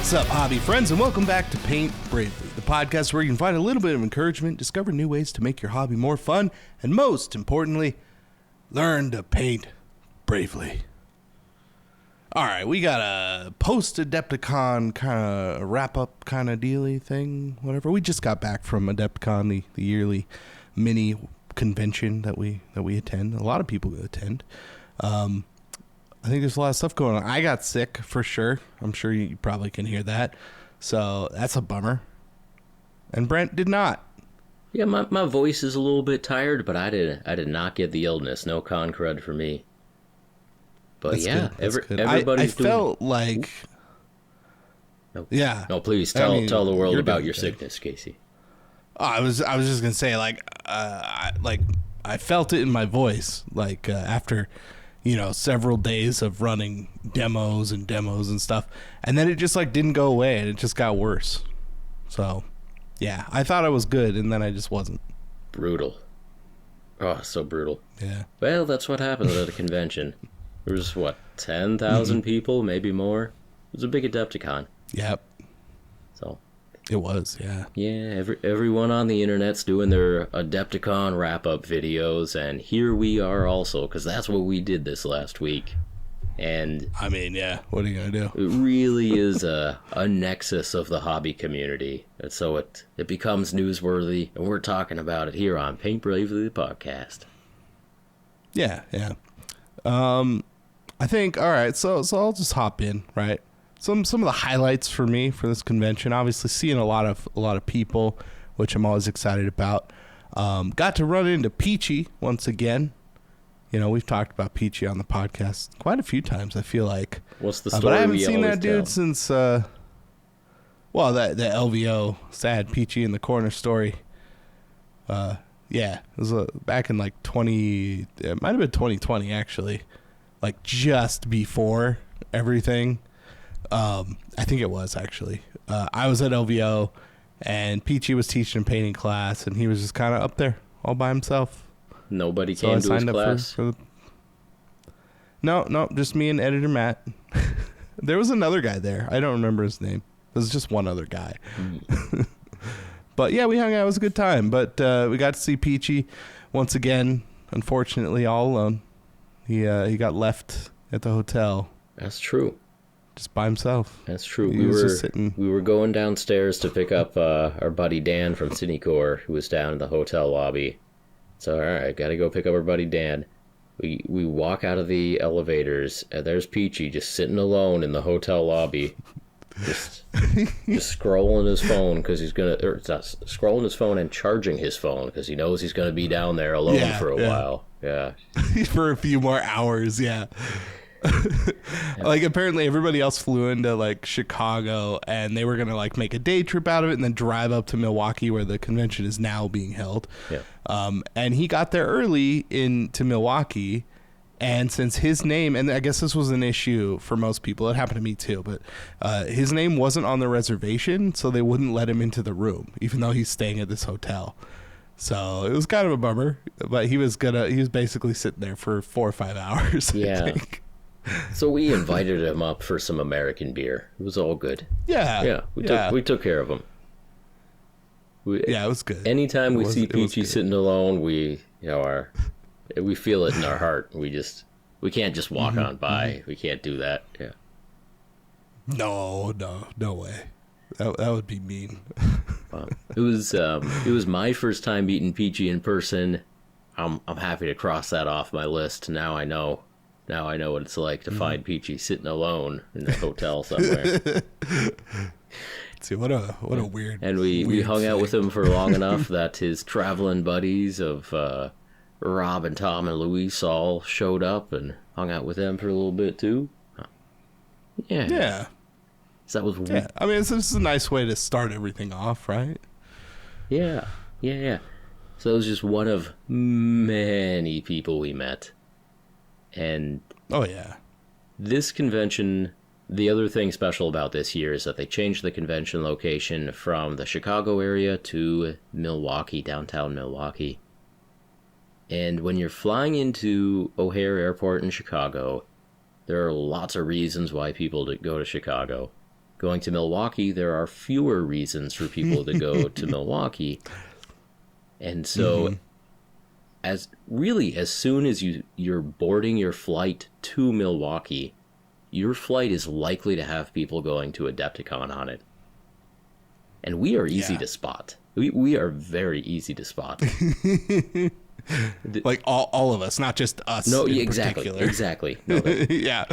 What's up, hobby friends, and welcome back to Paint Bravely, the podcast where you can find a little bit of encouragement, discover new ways to make your hobby more fun, and most importantly, learn to paint bravely. All right, we got a post-Adepticon kind of wrap-up kind of dealy thing, whatever. We just got back from Adepticon, the yearly mini convention that we attend. A lot of people attend. I think there's a lot of stuff going on. I got sick for sure. I'm sure you probably can hear that. So that's a bummer. And Brent did not. Yeah, my voice is a little bit tired, but I did not get the illness. No con crud for me. But that's yeah, good. everybody's I felt like... No, yeah. No, please tell the world about your sickness, Casey. Oh, I was just gonna say I felt it in my voice after several days of running demos and stuff, and then it just didn't go away and it just got worse. So yeah, I thought I was good and then I just wasn't. Brutal. Oh, so brutal. Yeah. Well, that's what happens at a convention. There was 10,000 people, maybe more. It was a big Adepticon. Yep. So it was, yeah. Yeah, everyone on the internet's doing their Adepticon wrap-up videos, and here we are also, because that's what we did this last week. And I mean, yeah, what are you gonna do? It really is a nexus of the hobby community, and so it becomes newsworthy, and we're talking about it here on Paint Bravely, the podcast. Yeah. I think, all right, so I'll just hop in, right? Some of the highlights for me for this convention, obviously seeing a lot of people, which I'm always excited about. Got to run into Peachy once again. We've talked about Peachy on the podcast quite a few times, I feel like. What's the story? But I haven't seen that dude since the LVO sad Peachy in the corner story. Yeah, it was back in 20, it might have been 2020 actually, just before everything. I think it was actually. I was at LVO, and Peachy was teaching a painting class, and he was just kind of up there all by himself. Nobody came to his class? No, just me and editor Matt. There was another guy there. I don't remember his name. It was just one other guy. But yeah, we hung out. It was a good time. But we got to see Peachy once again, unfortunately, all alone. He got left at the hotel. That's true. Just by himself. That's true. We were going downstairs to pick up our buddy Dan from Cinecore, who was down in the hotel lobby. So, all right, got to go pick up our buddy Dan. We walk out of the elevators, and there's Peachy just sitting alone in the hotel lobby, just scrolling his phone because he's scrolling his phone and charging his phone because he knows he's gonna be down there alone for a while. Yeah, for a few more hours. Yeah. Apparently everybody else flew into Chicago, and they were gonna make a day trip out of it and then drive up to Milwaukee where the convention is now being held. And he got there early into Milwaukee, and since his name, and I guess this was an issue for most people, it happened to me too, but his name wasn't on the reservation, so they wouldn't let him into the room even though he's staying at this hotel. So it was kind of a bummer, but he was basically sitting there for 4 or 5 hours. Yeah. I think. So we invited him up for some American beer. It was all good. Yeah. We took care of him. It was good. Anytime we see Peachy sitting alone, we feel it in our heart. We can't just walk on by. We can't do that. Yeah. No way. That would be mean. It was my first time meeting Peachy in person. I'm happy to cross that off my list. Now I know what it's like to find Peachy sitting alone in a hotel somewhere. See, what a weird. And we hung out with him for long enough that his traveling buddies of Rob and Tom and Luis all showed up and hung out with them for a little bit too. Yeah. Yeah. So that was yeah. I mean, this is a nice way to start everything off, right? Yeah. So it was just one of many people we met. And oh yeah, this convention, the other thing special about this year is that they changed the convention location from the Chicago area to Milwaukee, downtown Milwaukee. And when you're flying into O'Hare Airport in Chicago, there are lots of reasons why people go to Chicago. going to Milwaukee, there are fewer reasons for people to go to Milwaukee. And so as soon as you're boarding your flight to Milwaukee, your flight is likely to have people going to Adepticon on it. And we are easy to spot. We are very easy to spot. Like all of us, not just us. No, in exactly, particular. exactly. No, yeah,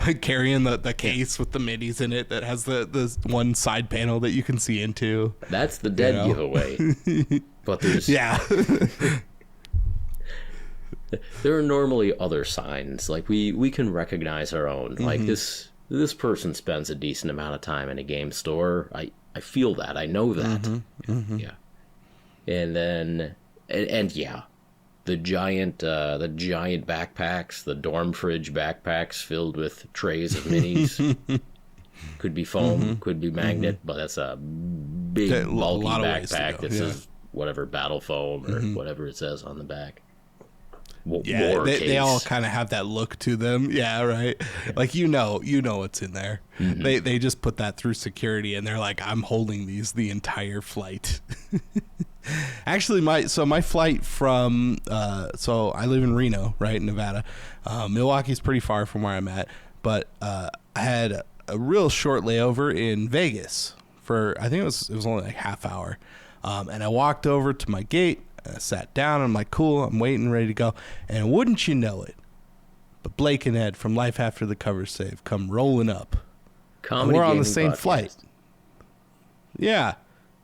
like carrying the case with the minis in it that has the one side panel that you can see into. That's the dead giveaway. But there's there are normally other signs. Like we can recognize our own. Like this person spends a decent amount of time in a game store. I feel that. I know that. Yeah. And then and yeah, the giant backpacks, the dorm fridge backpacks filled with trays of minis. Could be foam, could be magnet, but that's a big bulky backpack that says whatever battle foam or whatever it says on the back. They all kind of have that look to them. Yeah, right. Like you know what's in there. They just put that through security, and they're like, I'm holding these the entire flight. Actually, my flight from so I live in Reno, right, in Nevada. Milwaukee's pretty far from where I'm at, but I had a real short layover in Vegas for, I think it was only like half hour, and I walked over to my gate. I sat down. I'm like, cool. I'm waiting, ready to go. And wouldn't you know it, but Blake and Ed from Life After the Cover Save come rolling up. Comedy we're on the same podcast. flight. Yeah,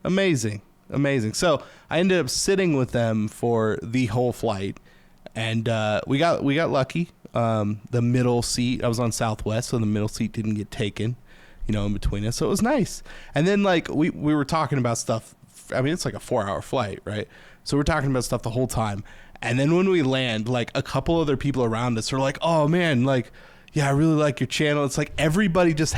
amazing. So I ended up sitting with them for the whole flight, and we got lucky. The middle seat, I was on Southwest, so the middle seat didn't get taken, in between us. So it was nice. And then like we were talking about stuff. I mean, it's like a 4-hour flight, right? So we're talking about stuff the whole time. And then when we land, like a couple other people around us are like, oh man, like, yeah, I really like your channel. It's like everybody just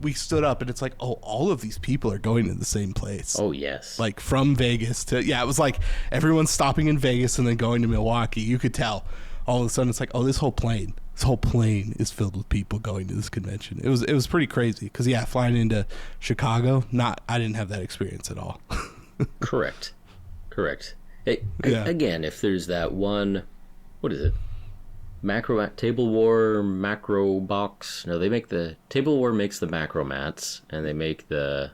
we stood up, and it's like, oh, all of these people are going to the same place. Oh, yes. Like from Vegas to, it was like everyone's stopping in Vegas and then going to Milwaukee. You could tell all of a sudden it's like, oh, this whole plane is filled with people going to this convention. It was pretty crazy because, flying into Chicago, I didn't have that experience at all. Correct. Again, if there's that one, what is it? Table War macro box. No, they make Table War makes the macro mats, and they make the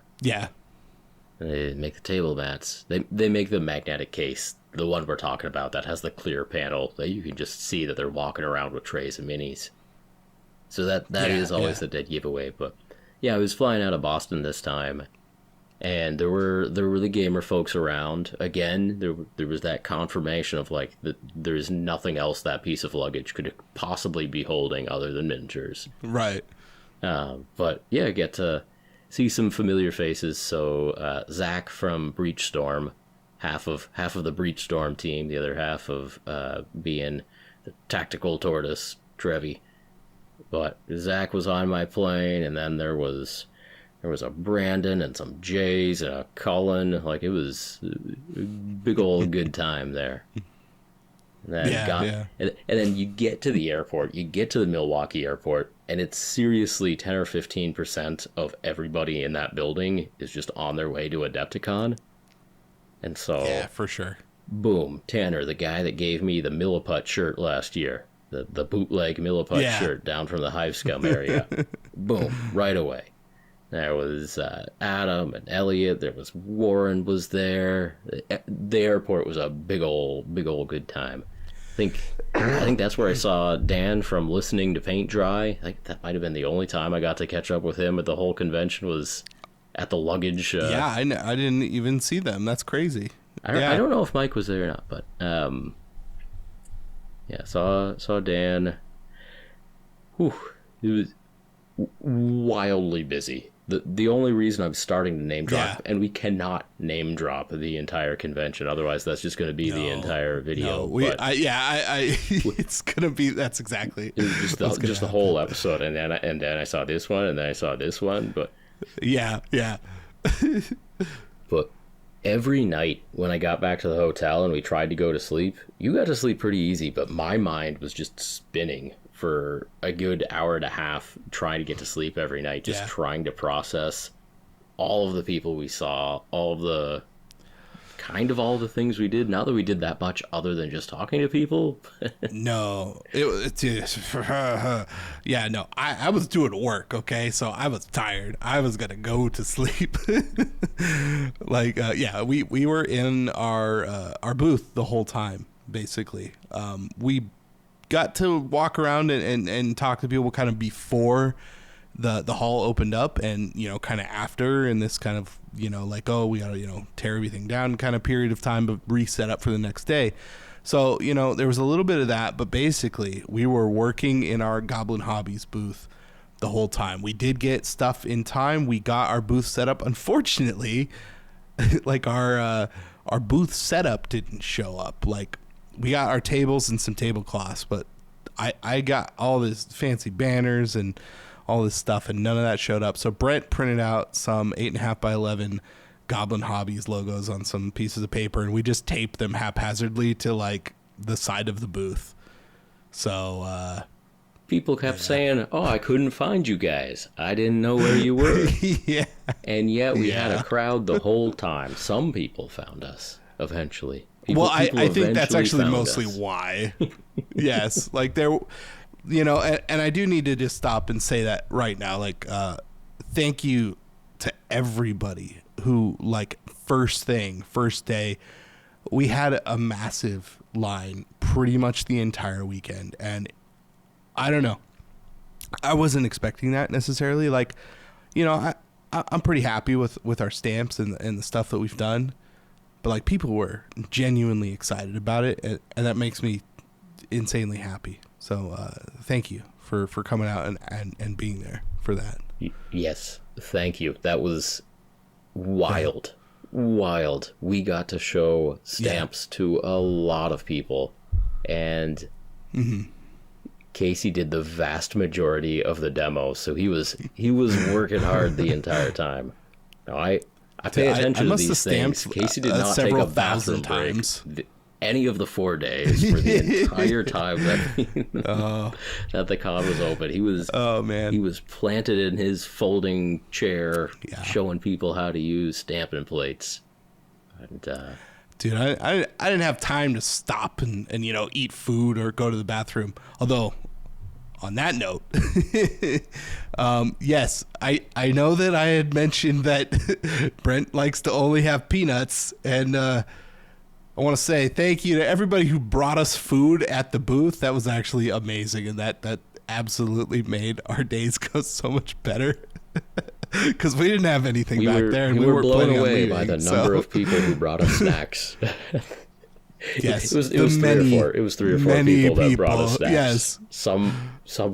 table mats. They make the magnetic case, the one we're talking about that has the clear panel that you can just see that they're walking around with trays of minis. So that is always the dead giveaway. But I was flying out of Boston this time, and there were the gamer folks around. Again, there was that confirmation of like that there's nothing else that piece of luggage could possibly be holding other than miniatures. Right. But I get to see some familiar faces. So Zach from Breachstorm, half of the Breachstorm team, the other half of being the tactical tortoise, Trevi. But Zach was on my plane, and then there was a Brandon and some Jays and a Cullen. Like, it was a big old good time there. And then and then you get to the airport, you get to the Milwaukee airport, and it's seriously 10 or 15% of everybody in that building is just on their way to Adepticon. And so... Yeah, for sure. Boom. Tanner, the guy that gave me the Milliput shirt last year, the bootleg Milliput shirt down from the Hive Scum area. Boom. Right away. There was Adam and Elliot. There was Warren was there. The airport was a big old good time. I think that's where I saw Dan from Listening to Paint Dry. I think that might have been the only time I got to catch up with him at the whole convention was at the luggage. I didn't even see them. That's crazy. I don't know if Mike was there or not, but saw Dan. Whew, it was wildly busy. The only reason I'm starting to name drop, and we cannot name drop the entire convention, otherwise that's just going to be the entire video. It's going to be, that's exactly. It was just the whole episode, and then I saw this one, and then I saw this one, but yeah. But every night when I got back to the hotel and we tried to go to sleep, you got to sleep pretty easy, but my mind was just spinning for a good hour and a half trying to get to sleep every night, just trying to process all of the people we saw, all the things we did. Not that we did that much other than just talking to people. No, yeah, no, I was doing work. Okay. So I was tired. I was going to go to sleep. Like, we were in our booth the whole time, basically. We got to walk around and talk to people kind of before the hall opened up, and kind of after, in this kind of like, oh, we gotta tear everything down kind of period of time, but reset up for the next day. So there was a little bit of that, but basically we were working in our Goblin Hobbies booth the whole time. We did get stuff in time. We got our booth set up. Unfortunately, like our booth setup didn't show up. Like, we got our tables and some tablecloths, but I got all this fancy banners and all this stuff, and none of that showed up. So Brent printed out some 8.5 by 11 Goblin Hobbies logos on some pieces of paper, and we just taped them haphazardly to like the side of the booth. So people kept saying, "Oh, I couldn't find you guys. I didn't know where you were." Yeah. And yet we had a crowd the whole time. Some people found us eventually. I think that's actually mostly why. Yes, like there, and I do need to just stop and say that right now. Like, thank you to everybody who, like, first day, we had a massive line pretty much the entire weekend, and I don't know, I wasn't expecting that necessarily. Like, I'm pretty happy with our stamps and the stuff that we've done. But like, people were genuinely excited about it, and that makes me insanely happy. So thank you for coming out and being there for that. Yes, thank you. That was wild. Wild. We got to show stamps to a lot of people, and Casey did the vast majority of the demo, so he was working hard the entire time. Now, I pay attention to these things. Casey did not take a bathroom break any of the 4 days for the entire time that the con was open. He was he was planted in his folding chair, showing people how to use stamping plates. And dude, I didn't have time to stop and eat food or go to the bathroom. Although, on that note, yes, I know that I had mentioned that Brent likes to only have peanuts, and I want to say thank you to everybody who brought us food at the booth. That was actually amazing, and that absolutely made our days go so much better. Because we didn't have anything back there, and we were blown away by the number of people who brought us snacks. Yes, it was 3 or 4. It was 3 or 4 people that brought us snacks. Yes, some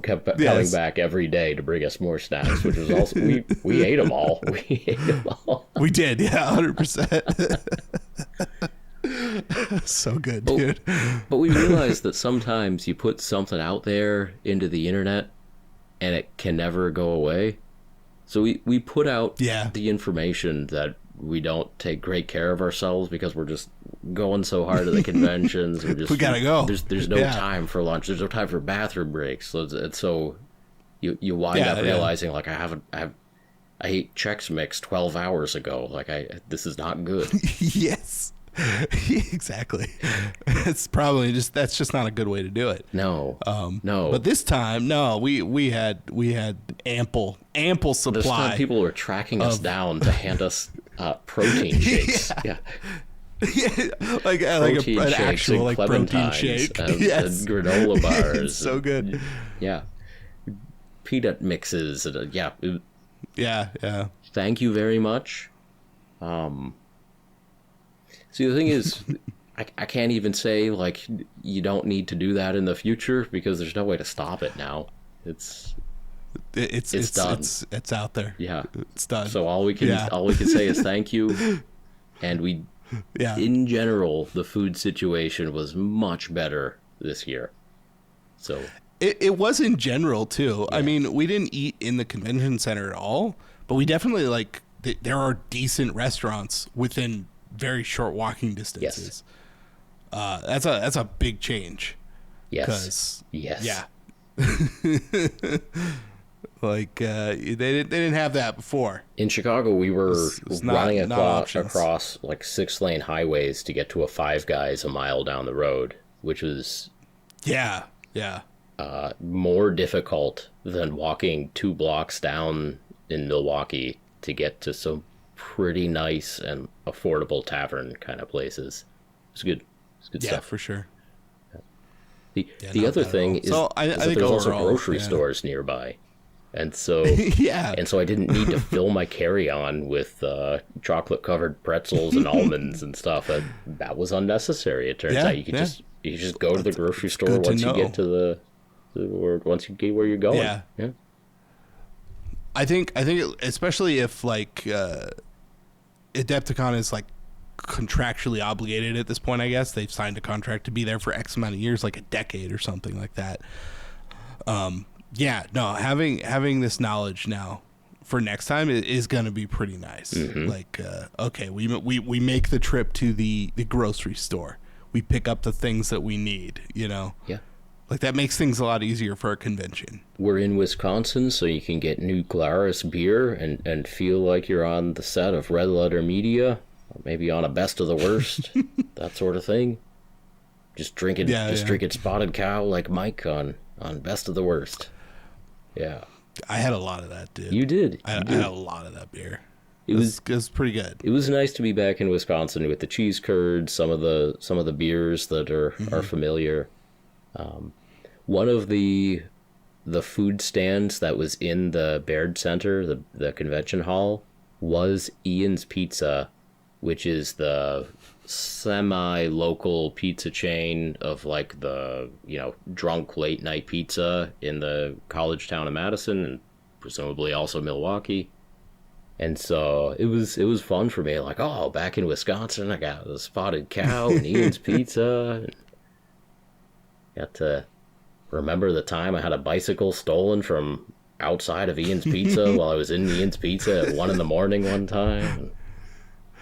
kept coming back every day to bring us more snacks, which was also we ate them all. We ate them all. We did, 100%. So good, dude. But we realized that sometimes you put something out there into the internet, and it can never go away. So we put out the information that we don't take great care of ourselves because we're just going so hard at the conventions. We gotta go. There's no time for lunch. There's no time for bathroom breaks. So you wind up realizing like I ate Chex Mix 12 hours ago. Like this is not good. Yes. Exactly. It's probably that's just not a good way to do it. No. No. But this time, no, we had ample supply. This time people were tracking us down to hand us protein shakes. Yeah. Like an actual like protein shake. And granola bars. It's so good. Yeah. Peanut mixes. And, yeah. Thank you very much. See, the thing is, I can't even say, like, you don't need to do that in the future because there's no way to stop it now. It's done. It's out there. Yeah. It's done. So all we can say is thank you. And in general, the food situation was much better this year. So it was in general, too. Yeah. I mean, we didn't eat in the convention center at all, but we definitely, like, there are decent restaurants within very short walking distances. Yes. That's a big change. Yes. Yeah. Like they didn't have that before. In Chicago, we were running not across like 6-lane highways to get to a Five Guys a mile down the road, which was more difficult than walking 2 blocks down in Milwaukee to get to some pretty nice and affordable tavern kind of places. It's good. It's good stuff. Yeah, for sure. The other thing is, so I think there's overall, also grocery stores nearby. And so, yeah. And so I didn't need to fill my carry-on with chocolate-covered pretzels and almonds and stuff. That was unnecessary. It turns out you could just go to the grocery store once you get to once you get where you're going. Yeah. I think especially if like Adepticon is like contractually obligated at this point. I guess they've signed a contract to be there for X amount of years, like a decade or something like that. Having this knowledge now for next time is going to be pretty nice. Mm-hmm. Like, okay, we make the trip to the grocery store. We pick up the things that we need, you know? Yeah. Like, that makes things a lot easier for a convention. We're in Wisconsin, so you can get New Glarus beer and feel like you're on the set of Red Letter Media, or maybe on a Best of the Worst, that sort of thing. Just drinking Spotted Cow like Mike on Best of the Worst. Yeah. I had a lot of that, dude. You did. I had a lot of that beer. It was pretty good. It was nice to be back in Wisconsin with the cheese curds, some of the beers that are familiar. One of the food stands that was in the Baird Center, the convention hall, was Ian's Pizza, which is the semi-local pizza chain of like the, drunk late night pizza in the college town of Madison and presumably also Milwaukee. And so it was fun for me. Like, oh, back in Wisconsin, I got the Spotted Cow and Ian's Pizza. And got to remember the time I had a bicycle stolen from outside of Ian's Pizza while I was in Ian's Pizza at 1 a.m. one time.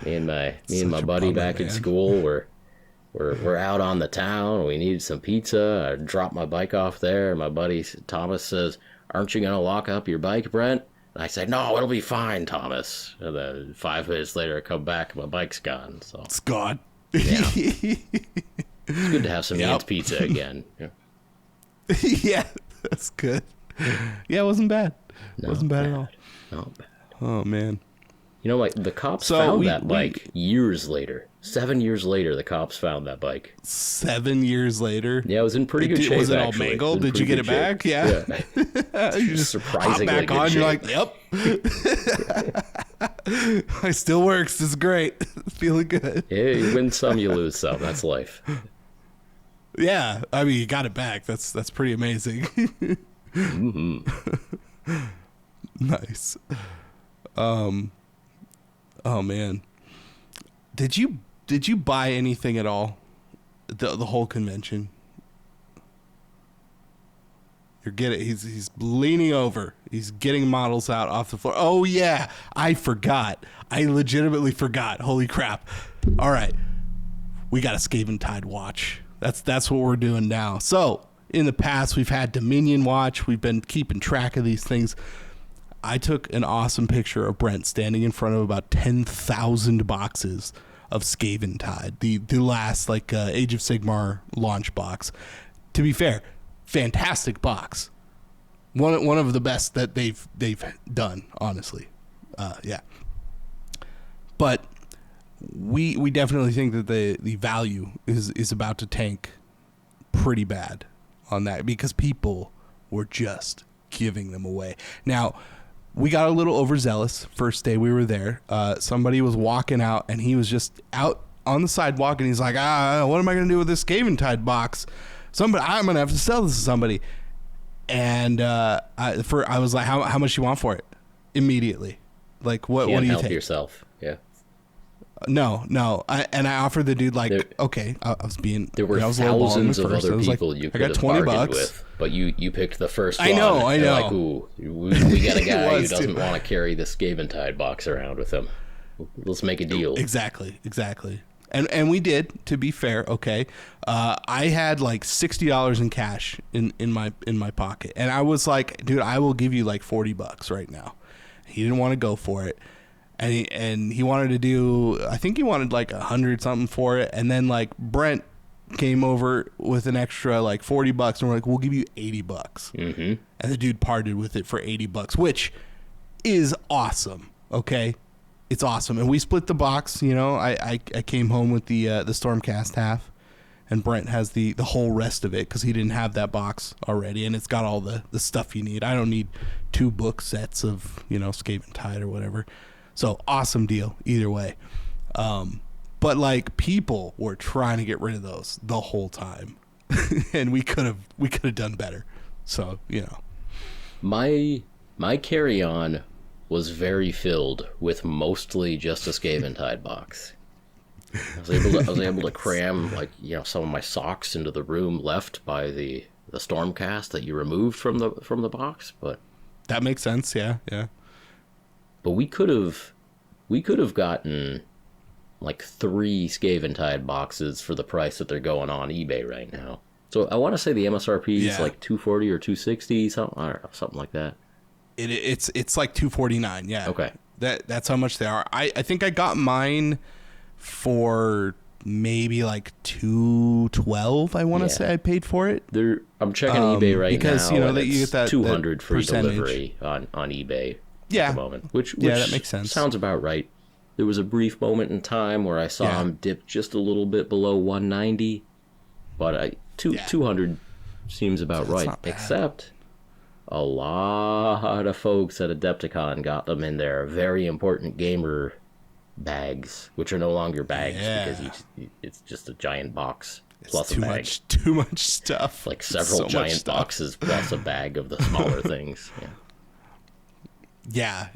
And me and my buddy back in school we're out on the town. We needed some pizza. I dropped my bike off there. My buddy Thomas says, "Aren't you gonna lock up your bike, Brent?" And I said, "No, it'll be fine, Thomas." And then 5 minutes later, I come back and my bike's gone. So it's gone. Yeah. It's good to have some Ian's Pizza again. Yeah. Yeah, that's good. Yeah, it wasn't bad. It wasn't bad at all. Not bad. Oh, man. Like, the cops found that bike years later. 7 years later, the cops found that bike. 7 years later? Yeah, it was in pretty good shape, Was it all actually. mangled? Did you get it back? Yeah. You just surprisingly hop back on, shape. You're like, yep. It still works. It's great. Feeling good. Yeah, you win some, you lose some. That's life. Yeah, I mean, you got it back. That's pretty amazing. Mm-hmm. Nice. Oh man, did you buy anything at all? The whole convention. He's leaning over. He's getting models out off the floor. Oh yeah, I forgot. I legitimately forgot. Holy crap! All right, we got a Scaevntide watch. That's what we're doing now. So in the past, we've had Dominion watch. We've been keeping track of these things. I took an awesome picture of Brent standing in front of about 10,000 boxes of Scaevntide, the last Age of Sigmar launch box. To be fair, fantastic box. One of the best that they've done, honestly. Yeah. But we definitely think that the value is about to tank pretty bad on that because people were just giving them away. Now, we got a little overzealous first day we were there. Somebody was walking out, and he was just out on the sidewalk, and he's like, what am I going to do with this Scaevntide box? I'm going to have to sell this to somebody. And I was like, how much do you want for it? Immediately. Like, what do you think? Can't help yourself, yeah. No. I offered the dude okay. There were thousands of other people you could have bargained with, but you picked the first one. I know. Like, ooh, we got a guy who doesn't want to carry the Scaevntide box around with him. Let's make a deal. Exactly. And we did, to be fair. Okay, I had like $60 in cash in my pocket, and I was like, dude, I will give you like $40 right now. He didn't want to go for it, and he wanted to do, I think he wanted like 100 something for it, and then like Brent came over with an extra like $40, and we're like, we'll give you $80. Mm-hmm. And the dude parted with it for $80, which is awesome. Okay. It's awesome. And we split the box. You know, I came home with the Stormcast half, and Brent has the whole rest of it because he didn't have that box already, and it's got all the stuff you need. I don't need 2 book sets of, you know, Scaevntide or whatever. So awesome deal either way. But like, people were trying to get rid of those the whole time, and we could have done better. So, you know, my carry-on was very filled with mostly just a Scaevntide box. I was able to cram, like, you know, some of my socks into the room left by the Stormcast that you removed from the box, but that makes sense. Yeah. But we could have gotten like 3 Scaevntide boxes for the price that they're going on eBay right now. So I want to say the MSRP is like $240 or $260, something, I don't know, something like that. It's like $249. Yeah. Okay. That's how much they are. I think I got mine for maybe like $212. I want to say I paid for it. I'm checking eBay right because, now. You know, that you get that $200 that free percentage. delivery on eBay. Yeah. At the moment, which that makes sense. Sounds about right. There was a brief moment in time where I saw him dip just a little bit below 190, but 200 seems about right. Except a lot of folks at Adepticon got them in their very important gamer bags, which are no longer bags because it's just a giant box plus a bag. Too much stuff. Like several giant boxes plus a bag of the smaller things. Yeah.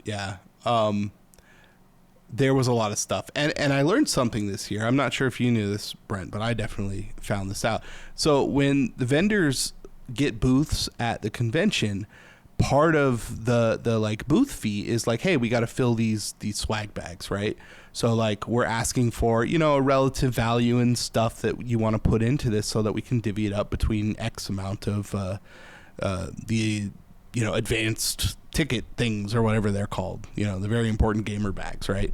There was a lot of stuff, and I learned something this year. I'm not sure if you knew this, Brent, but I definitely found this out. So when the vendors get booths at the convention, part of the like booth fee is like, hey, we got to fill these swag bags, right? So like, we're asking for, you know, a relative value and stuff that you want to put into this so that we can divvy it up between X amount of the, you know, advanced ticket things or whatever they're called, you know, the very important gamer bags, right?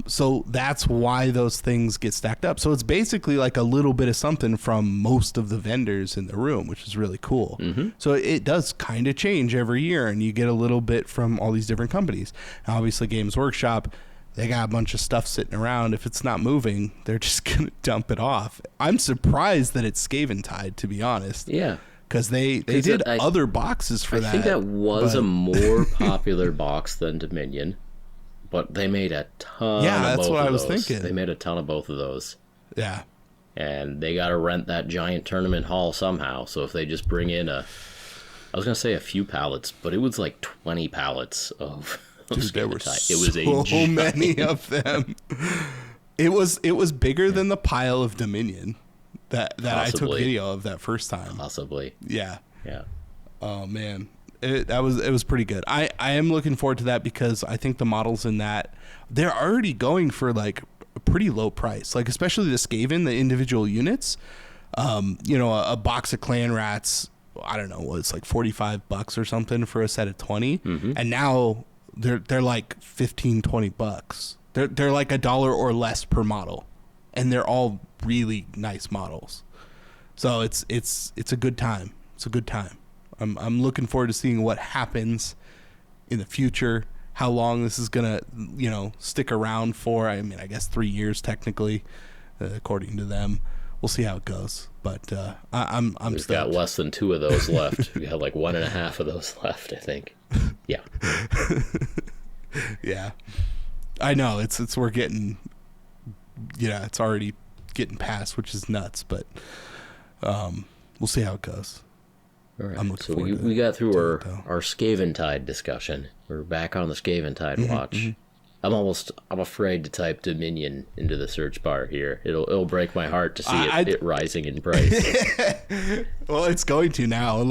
So that's why those things get stacked up. So it's basically like a little bit of something from most of the vendors in the room, which is really cool. Mm-hmm. So it does kind of change every year, and you get a little bit from all these different companies. Now, obviously, Games Workshop, they got a bunch of stuff sitting around. If it's not moving, they're just going to dump it off. I'm surprised that it's Scaevntide, to be honest. Yeah. Because they did other boxes for that. I think that was a more popular box than Dominion, but they made a ton of both of those. Yeah, that's what I was thinking. They made a ton of both of those. Yeah. And they got to rent that giant tournament hall somehow, so if they just bring in I was going to say a few pallets, but it was like 20 pallets of Dude, there were so many of them. It was bigger than the pile of Dominion that I took video of that first time. Possibly. Yeah. Yeah. Oh man, it was pretty good. I am looking forward to that because I think the models in that, they're already going for like a pretty low price. Like especially the Skaven, the individual units. You know, a box of Clan Rats, I don't know, it's like $45 or something for a set of 20, and now they're like $15-$20. They're like $1 or less per model, and they're all really nice models. So it's a good time. It's a good time. I'm looking forward to seeing what happens in the future, how long this is gonna, you know, stick around for. I mean, I guess 3 years technically, according to them. We'll see how it goes. But I'm We've stoked. got less than 2 of those left. We got like 1.5 of those left, I think. Yeah. Yeah. I know it's we're getting, yeah, it's already getting past, which is nuts, but we'll see how it goes. All right. So we got through our Scaevntide discussion. We're back on the Scaevntide watch. Mm-hmm. I'm afraid to type Dominion into the search bar here. It'll break my heart to see it rising in price. Well, it's going to now.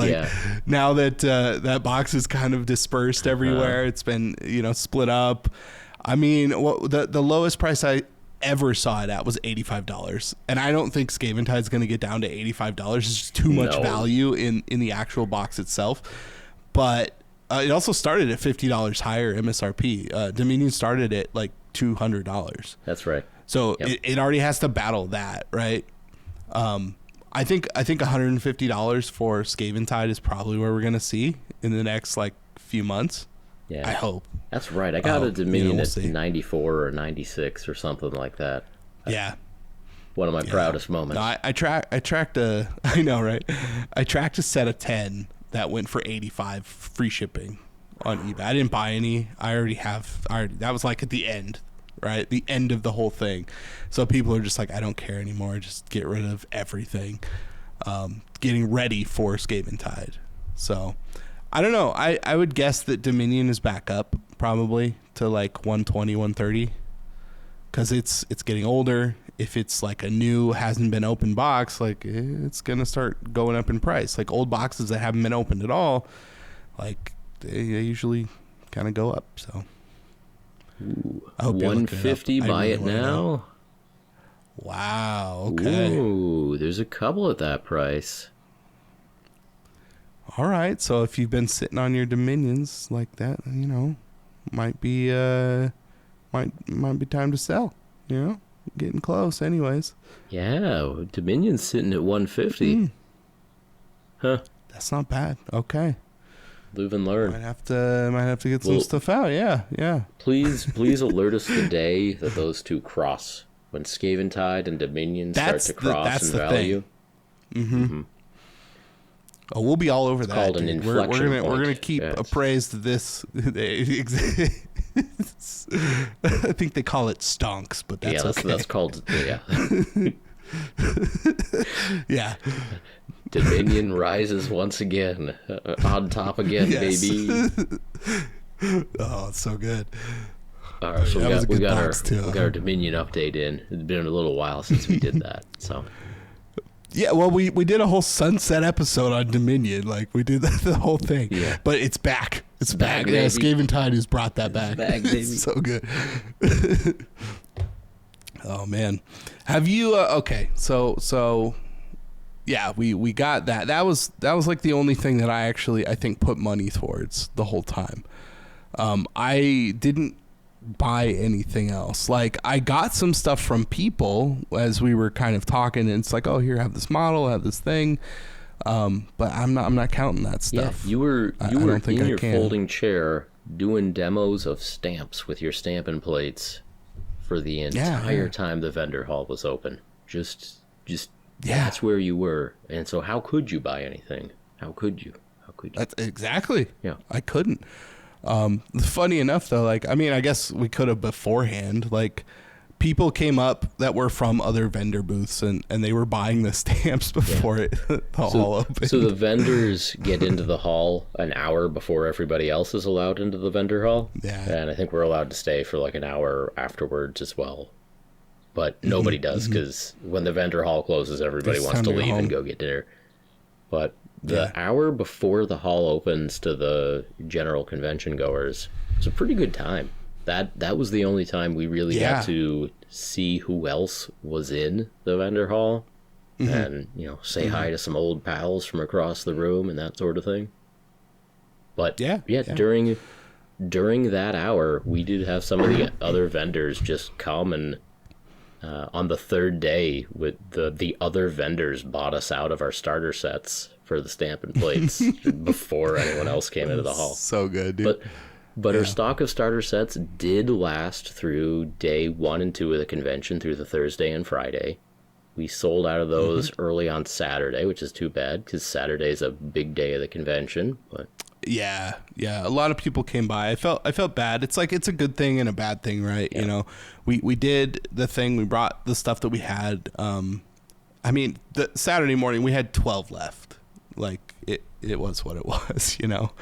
Now that that box is kind of dispersed everywhere, it's been, you know, split up. I mean, the lowest price I ever saw it at was $85. And I don't think Scaevntide is going to get down to $85. It's just too much value in the actual box itself. But it also started at $50 higher MSRP. Dominion started at like $200. That's right. So it already has to battle that, right? I think $150 for Scaevntide is probably where we're going to see in the next like few months. Yeah, I hope. That's right. I got a Dominion at 94 or 96 or something like that. Yeah. One of my proudest moments. No, I tracked a I know, right? I tracked a set of 10 that went for 85 free shipping on eBay. I didn't buy any. That was like at the end, right? The end of the whole thing. So people are just like, I don't care anymore. Just get rid of everything. Getting ready for Scaevntide. So I don't know. I would guess that Dominion is back up probably to like 120, 130 because it's getting older. If it's like a new, hasn't been opened box, like it's going to start going up in price. Like old boxes that haven't been opened at all, like they usually kind of go up. So I hope 150 buy it now. Wow. Okay. Ooh, there's a couple at that price. All right, so if you've been sitting on your Dominions like that, you know, might be time to sell. You know, getting close, anyways. Yeah, Dominion's sitting at 150. Huh? That's not bad. Okay. Live and learn. Might have to get some stuff out. Yeah. Please alert us the day that those two cross. When Scaevntide and Dominion start to cross in value. Mm-hmm. Oh, we'll be all over that. Called an inflection point. We're gonna keep appraised this. I think they call it stonks, but that's okay. That's called yeah. Dominion rises once again, on top again, baby. Oh, it's so good. All right, so we got our Dominion update in. It's been a little while since we did that, so. Yeah, well, we did a whole sunset episode on Dominion. Like, we did the whole thing. Yeah. But it's back. It's back. Yeah, Scaevntide has brought that back. Back, baby. So good. Oh, man. Have you... okay, so... Yeah, we got that. That was like the only thing that I think put money towards the whole time. I didn't buy anything else. Like, I got some stuff from people as we were kind of talking, and it's like, oh, here, have this model, have this thing, but I'm not counting that stuff. Yeah, you were in your folding chair doing demos of stamps with your Stampin' Plates for the entire time the vendor hall was open. Just that's where you were. And so how could you buy anything? How could you? That's exactly. Yeah, I couldn't. Funny enough though, like, I mean, I guess we could have beforehand, like, people came up that were from other vendor booths and they were buying the stamps before the hall opened. So the vendors get into the hall an hour before everybody else is allowed into the vendor hall. Yeah. And I think we're allowed to stay for like an hour afterwards as well. But nobody does, because when the vendor hall closes, everybody wants to leave and go get dinner. But the hour before the hall opens to the general convention goers, it's a pretty good time. That was the only time we really got to see who else was in the vendor hall and, you know, say hi to some old pals from across the room and that sort of thing. But during that hour, we did have some of the other vendors just come and on the third day, with the other vendors bought us out of our starter sets for the Stampin' Plates before anyone else came into the hall. So good, dude. But our stock of starter sets did last through day 1 and 2 of the convention, through the Thursday and Friday. We sold out of those early on Saturday, which is too bad because Saturday is a big day of the convention. But yeah, a lot of people came by. I felt bad. It's like, it's a good thing and a bad thing, right? Yeah. You know, we did the thing. We brought the stuff that we had. I mean, the Saturday morning we had 12 left. Like, it was what it was, you know.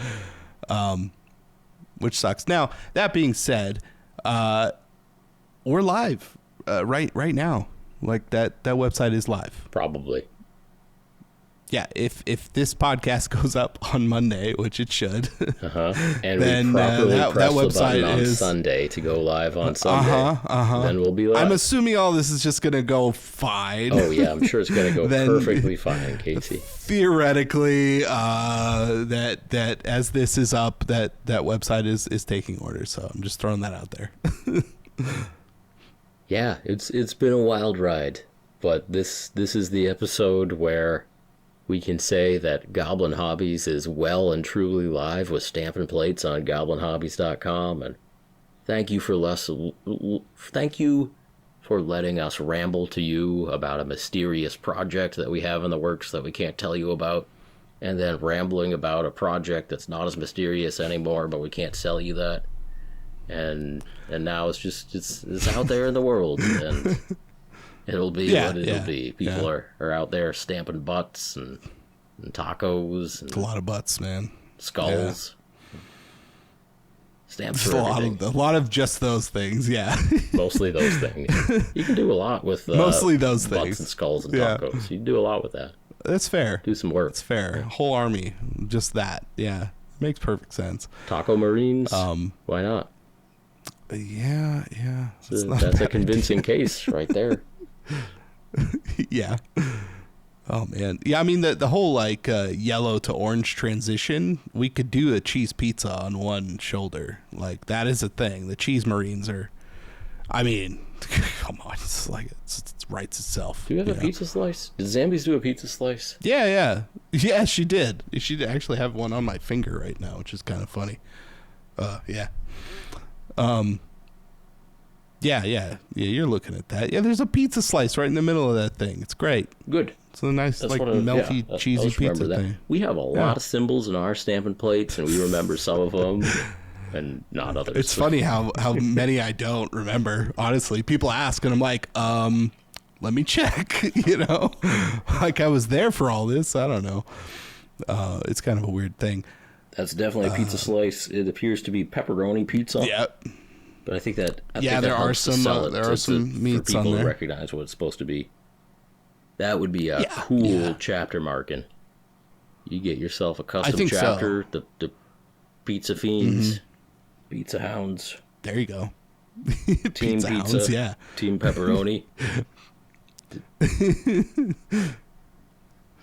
Which sucks. Now, that being said, we're live right now. Like, that website is live. Probably. if this podcast goes up on Monday, which it should, and then we properly that press the website button on is Sunday to go live on Sunday, then we'll be live. I'm assuming all this is just going to go fine. Oh yeah, I'm sure it's going to go Then, perfectly fine, Casey. Theoretically, that as this is up, that website is taking orders. So I'm just throwing that out there. Yeah, it's been a wild ride, but this is the episode where we can say that Goblin Hobbies is well and truly live with stamping plates on goblinhobbies.com, and thank you for letting us ramble to you about a mysterious project that we have in the works that we can't tell you about, and then rambling about a project that's not as mysterious anymore, but we can't sell you that. And now it's just it's out there in the world, and it'll be what it'll be. People are out there stamping butts and tacos. And it's a lot of butts, man. Skulls. Yeah. Stamps for a lot of just those things, yeah. Mostly those things. You can do a lot with mostly those butts things. And skulls and tacos. You can do a lot with that. That's fair. Do some work. That's fair. Whole army, just that. Yeah, makes perfect sense. Taco Marines. Why not? Yeah. That's a convincing case right there. Yeah. Oh man. Yeah, I mean the whole like yellow to orange transition, we could do a cheese pizza on one shoulder. Like that is a thing. The cheese Marines are, I mean, come on, it's like it writes itself. Do you have a pizza slice? Did Zambies do a pizza slice? Yeah, she did. She actually have one on my finger right now, which is kind of funny. Yeah. Yeah, you're looking at that. Yeah, there's a pizza slice right in the middle of that thing. It's great. Good. It's a nice, melty, cheesy pizza thing. We have a lot of symbols in our stamping plates, and we remember some of them, and not others. It's funny how many I don't remember. Honestly, people ask, and I'm like, let me check. Like I was there for all this. I don't know. It's kind of a weird thing. That's definitely a pizza slice. It appears to be pepperoni pizza. Yeah. But I think that there are some meats for people on there to recognize what it's supposed to be. That would be a cool chapter marking. You get yourself a custom chapter. So. The Pizza Fiends, Pizza Hounds. There you go. Team Pizza Hounds, yeah. Team Pepperoni.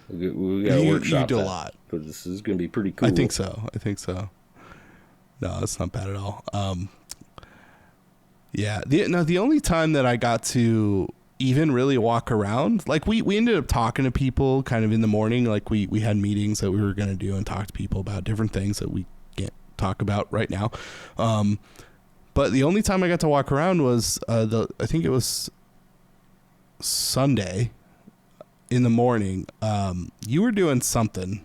We got to workshop you do that, a lot. Because this is going to be pretty cool. I think so. No, that's not bad at all. Yeah. The only time that I got to even really walk around, like we ended up talking to people kind of in the morning. Like we had meetings that we were going to do and talk to people about different things that we can't talk about right now. But the only time I got to walk around was I think it was Sunday in the morning. You were doing something.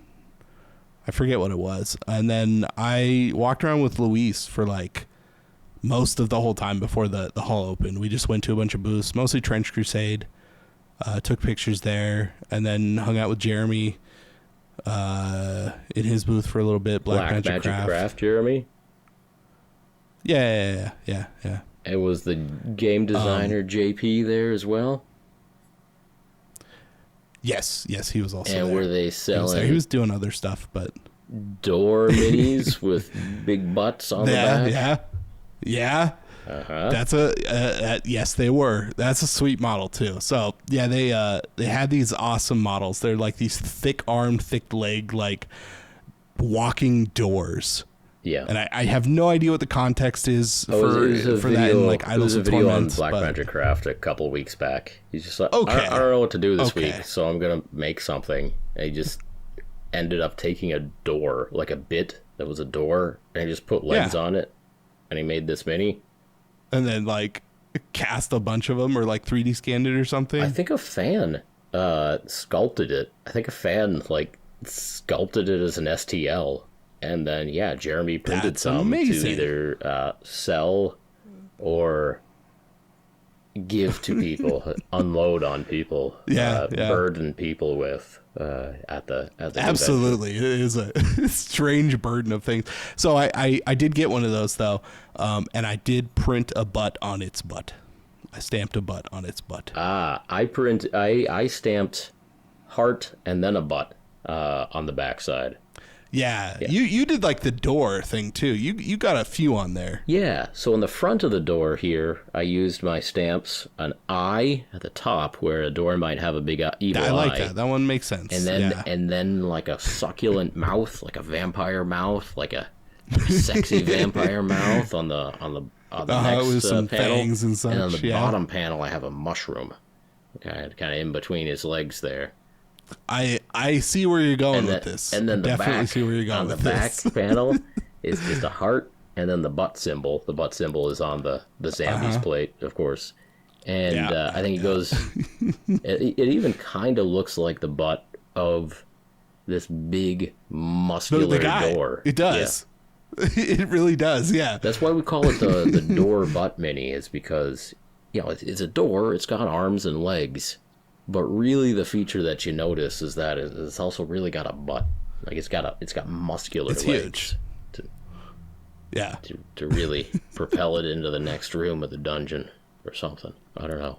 I forget what it was. And then I walked around with Luis for like most of the whole time before the hall opened. We just went to a bunch of booths, mostly Trench Crusade, took pictures there, and then hung out with Jeremy in his booth for a little bit. Black Magic Craft. Jeremy? Yeah. It was the game designer JP there as well? Yes, he was also there. And were they selling... He was doing other stuff, but... door minis with big butts on the back? Yeah. That's yes, they were. That's a sweet model too. So yeah, they had these awesome models. They're like these thick armed, thick leg, like walking doors. Yeah. And I have no idea what the context is for that. And like Idols of Torment. Black Magic Craft a couple weeks back. He's just like, okay, I don't know what to do this week, so I'm gonna make something. And he just ended up taking a door, like a bit that was a door, and he just put legs on it. And he made this mini. And then, like, cast a bunch of them or, like, 3D scanned it or something? I think a fan sculpted it. I think a fan, like, sculpted it as an STL. And then, Jeremy printed some to either sell or give to people, unload on people, burden people with at the absolutely convention. It is a strange burden of things. So I did get one of those though, and I did print a butt on its butt. I stamped a butt on its butt. I stamped heart and then a butt on the backside. Yeah. You did like the door thing too. You got a few on there. Yeah, so in the front of the door here, I used my stamps, an eye at the top where a door might have a big evil eye. I like that. That one makes sense. And then like a succulent mouth, like a vampire mouth, like a sexy vampire mouth on the next with some panel. fangs and such. And on the bottom panel, I have a mushroom, kind of in between his legs there. I see where you're going with this. And then definitely see where you're going with this. On the back panel is the heart, and then the butt symbol. The butt symbol is on the Zambies plate, of course. And I think it goes... it even kind of looks like the butt of this big, muscular door. It does. Yeah. It really does, yeah. That's why we call it the door butt mini, is because, it's a door, it's got arms and legs. But really, the feature that you notice is that it's also really got a butt. Like it's got muscular legs. Huge. To really propel it into the next room of the dungeon or something. I don't know.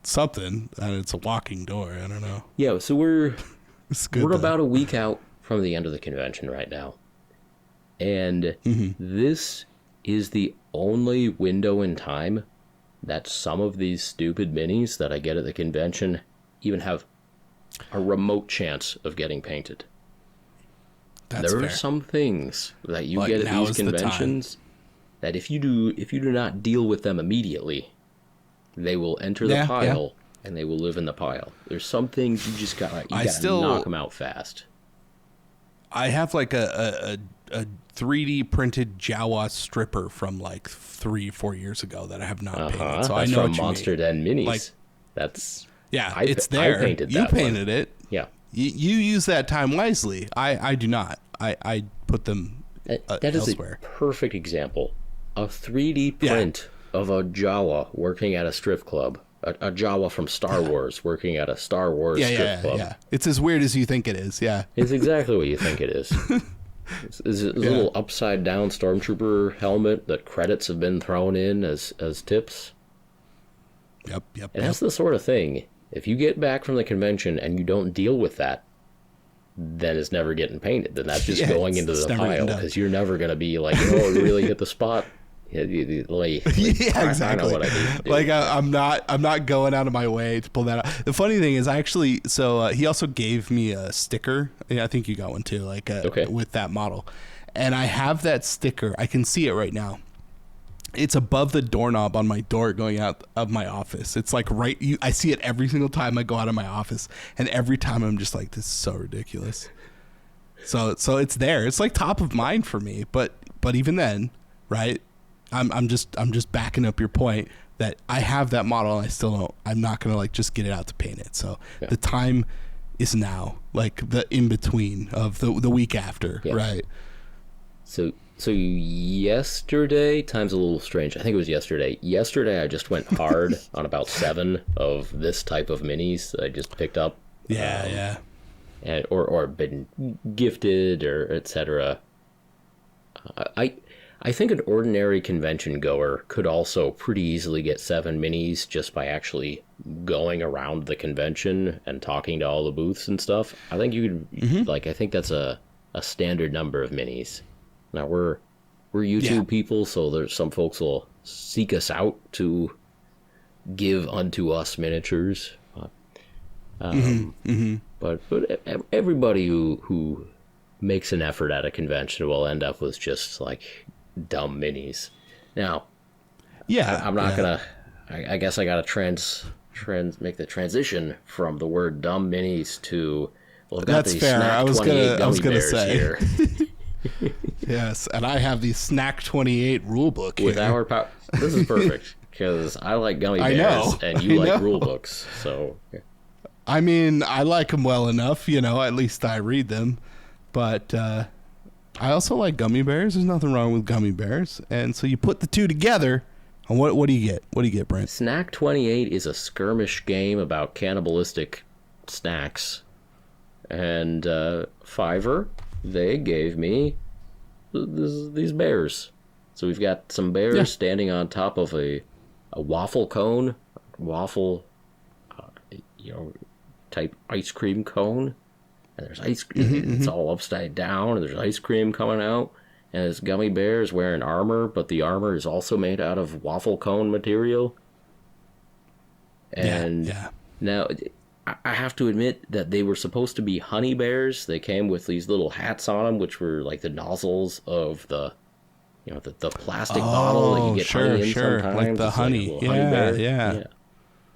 Something, and it's a walking door. I don't know. Yeah, so we're we're about a week out from the end of the convention right now, and this is the only window in time that some of these stupid minis that I get at the convention even have a remote chance of getting painted. That's there fair. are some things that you get at these conventions that if you do not deal with them immediately, they will enter the pile and they will live in the pile. There's some things you just gotta knock them out fast. I have like a 3D printed Jawa stripper from like 3-4 years ago that I have not painted. So that's I know from what you Monster mean. Den Minis. Like, it's there. I painted you that painted one. it. Yeah. You use that time wisely. I do not. I put them that is elsewhere. A perfect example. A 3D print of a Jawa working at a strip club. A Jawa from Star Wars working at a Star Wars strip club. Yeah. It's as weird as you think it is. Yeah. It's exactly what you think it is. It's a little upside down stormtrooper helmet that credits have been thrown in as tips. Yep. And that's the sort of thing. If you get back from the convention and you don't deal with that, then it's never getting painted. Then that's just going into the pile because you're never going to be like, it really hit the spot. Exactly. I know what I need to do. Like I'm not going out of my way to pull that out. The funny thing is, he also gave me a sticker. Yeah, I think you got one too. Like with that model, and I have that sticker. I can see it right now. It's above the doorknob on my door going out of my office. It's like I see it every single time I go out of my office, and every time I'm just like, this is so ridiculous. So it's there. It's like top of mind for me. But even then, right? I'm just backing up your point that I have that model and I'm not going to like just get it out to paint it. So the time is now, like the in between of the week after, right? So yesterday, time's a little strange. I think it was yesterday. Yesterday I just went hard on about 7 of this type of minis that I just picked up. And or been gifted or etc. I think an ordinary convention goer could also pretty easily get 7 minis just by actually going around the convention and talking to all the booths and stuff. I think you could, I think that's a standard number of minis. Now we're YouTube people, so there's some folks will seek us out to give unto us miniatures. But everybody who makes an effort at a convention will end up with just like dumb minis. Now, I'm not gonna. I guess I gotta make the transition from the word dumb minis to. Well, I've got that's these fair. Snack I was 28 gonna say. Here. Yes, and I have the Snack 28 rule book with here. our power. This is perfect because I like gummy bears and you like rule books. So, I mean, I like them well enough. At least I read them, but. I also like gummy bears. There's nothing wrong with gummy bears. And so you put the two together, and what do you get? What do you get, Brent? Snack 28 is a skirmish game about cannibalistic snacks. And Fiverr, they gave me these bears. So we've got some bears standing on top of a waffle cone, type ice cream cone. and there's ice cream. It's all upside down, and there's ice cream coming out, and this gummy bear is wearing armor, but the armor is also made out of waffle cone material. And now, I have to admit that they were supposed to be honey bears. They came with these little hats on them, which were like the nozzles of the plastic bottle that you get honey in sometimes. Like the honey. Like honey bear. Yeah.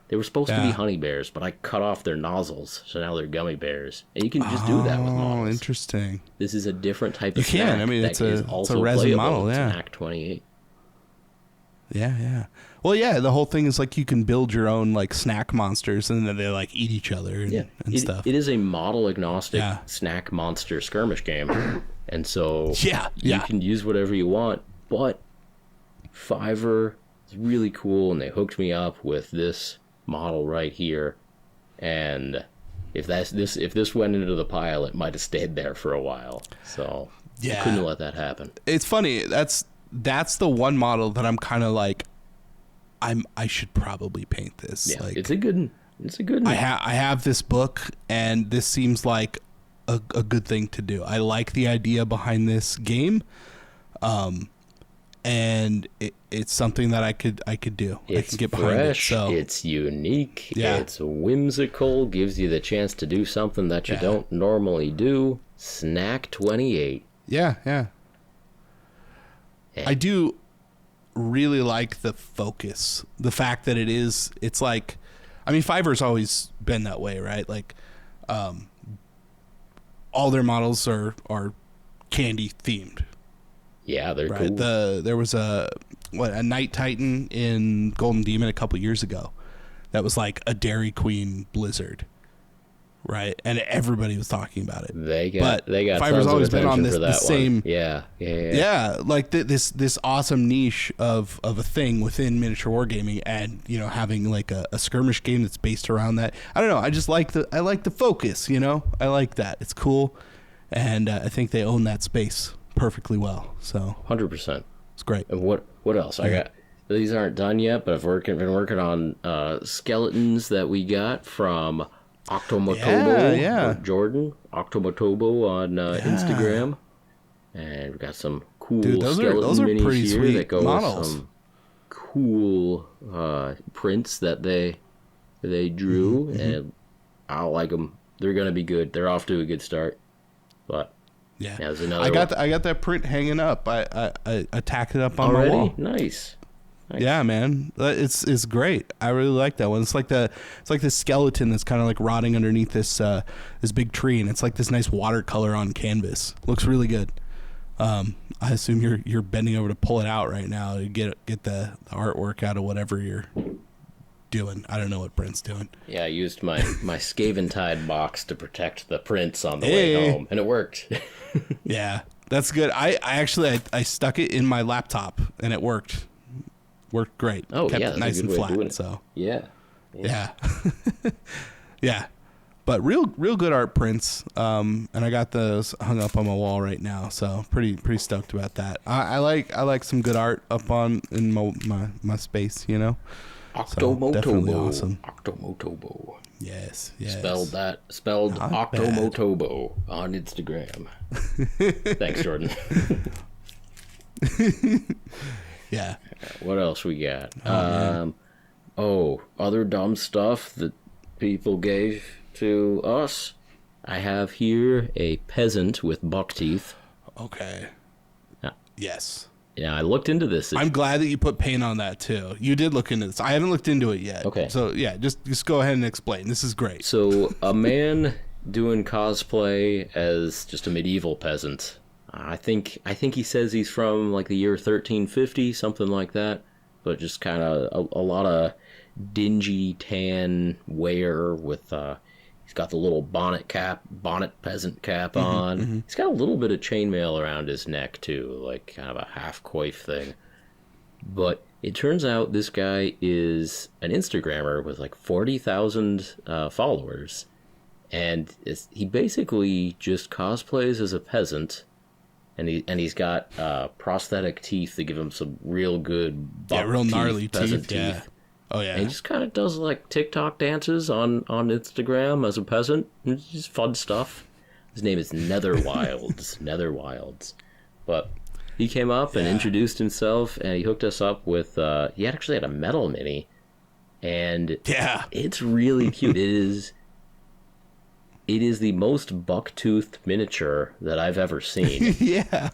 They were supposed to be honey bears, but I cut off their nozzles, so now they're gummy bears. And you can just do that with models. Oh, interesting. This is a different type of snack. You can. I mean, it's a resin model, Snack 28. Yeah. Well, yeah, the whole thing is like you can build your own like snack monsters, and then they like eat each other and stuff. It is a model agnostic snack monster skirmish game, and so you can use whatever you want. But Fiverr is really cool, and they hooked me up with this model right here, and if this went into the pile, it might have stayed there for a while. So I couldn't let that happen. It's funny. That's the one model that I'm kind of like, I should probably paint this. Yeah, like, it's a good one. I have this book, and this seems like a good thing to do. I like the idea behind this game, and it's something that I could do. I can get behind fresh, it. So it's unique. Yeah. It's whimsical. Gives you the chance to do something that you don't normally do. Snack 28. Yeah. I do really like the focus, the fact that it's like, I mean, Fiverr's always been that way, right? Like, all their models are candy themed. Yeah, they're right? cool. There was a Night Titan in Golden Demon a couple years ago that was like a Dairy Queen blizzard. Right, and everybody was talking about it. They got Fiverr's always been on the same. Yeah. Like this awesome niche of a thing within miniature wargaming, and having like a skirmish game that's based around that. I don't know. I just like the focus. I like that. It's cool, and I think they own that space perfectly well. So 100%. It's great. And what else? I got. These aren't done yet, but I've been working on skeletons that we got from Octomotobo, or Jordan, Octomotobo on Instagram, and we've got some cool skeleton minis pretty here sweet that go models. with some cool prints that they drew, and I like them. They're gonna be good. They're off to a good start, but there's another. I got that print hanging up. I tacked it up on already. my wall. Nice. Yeah, man, it's great. I really like that one. It's like this skeleton that's kind of like rotting underneath this big tree, and it's like this nice watercolor on canvas. Looks really good. I assume you're bending over to pull it out right now to get the artwork out of whatever you're doing. I don't know what Brent's doing. Yeah, I used my Scaevntide box to protect the prints on the way home, and it worked. Yeah, that's good. I actually stuck it in my laptop, and it worked. Worked great. Oh, kept yeah, it nice and flat. So yeah. Yeah. But real good art prints. And I got those hung up on my wall right now. So pretty stoked about that. I like some good art up in my space. Octomotobo. So definitely awesome. Octomotobo. Yes. Spelled Octomotobo on Instagram. Thanks, Jordan. Yeah. What else we got? Other dumb stuff that people gave to us. I have here a peasant with buck teeth. Okay. Yes. Yeah, I looked into this. I'm glad that you put paint on that too. You did look into this. I haven't looked into it yet. Okay. So yeah, just go ahead and explain. This is great. So a man doing cosplay as just a medieval peasant. I think he says he's from like the year 1350, something like that. But just kind of a lot of dingy tan wear with he's got the little bonnet peasant cap on. Mm-hmm. He's got a little bit of chainmail around his neck too, like kind of a half coif thing. But it turns out this guy is an Instagrammer with like 40,000 followers, and he basically just cosplays as a peasant. And he's got prosthetic teeth that give him some real good real gnarly teeth. Yeah. Oh yeah. And he just kind of does like TikTok dances on Instagram as a peasant. It's just fun stuff. His name is Netherwilds. But he came up and introduced himself, and he hooked us up with, he actually had a metal mini, and it's really cute. It is the most buck-toothed miniature that I've ever seen. Yeah,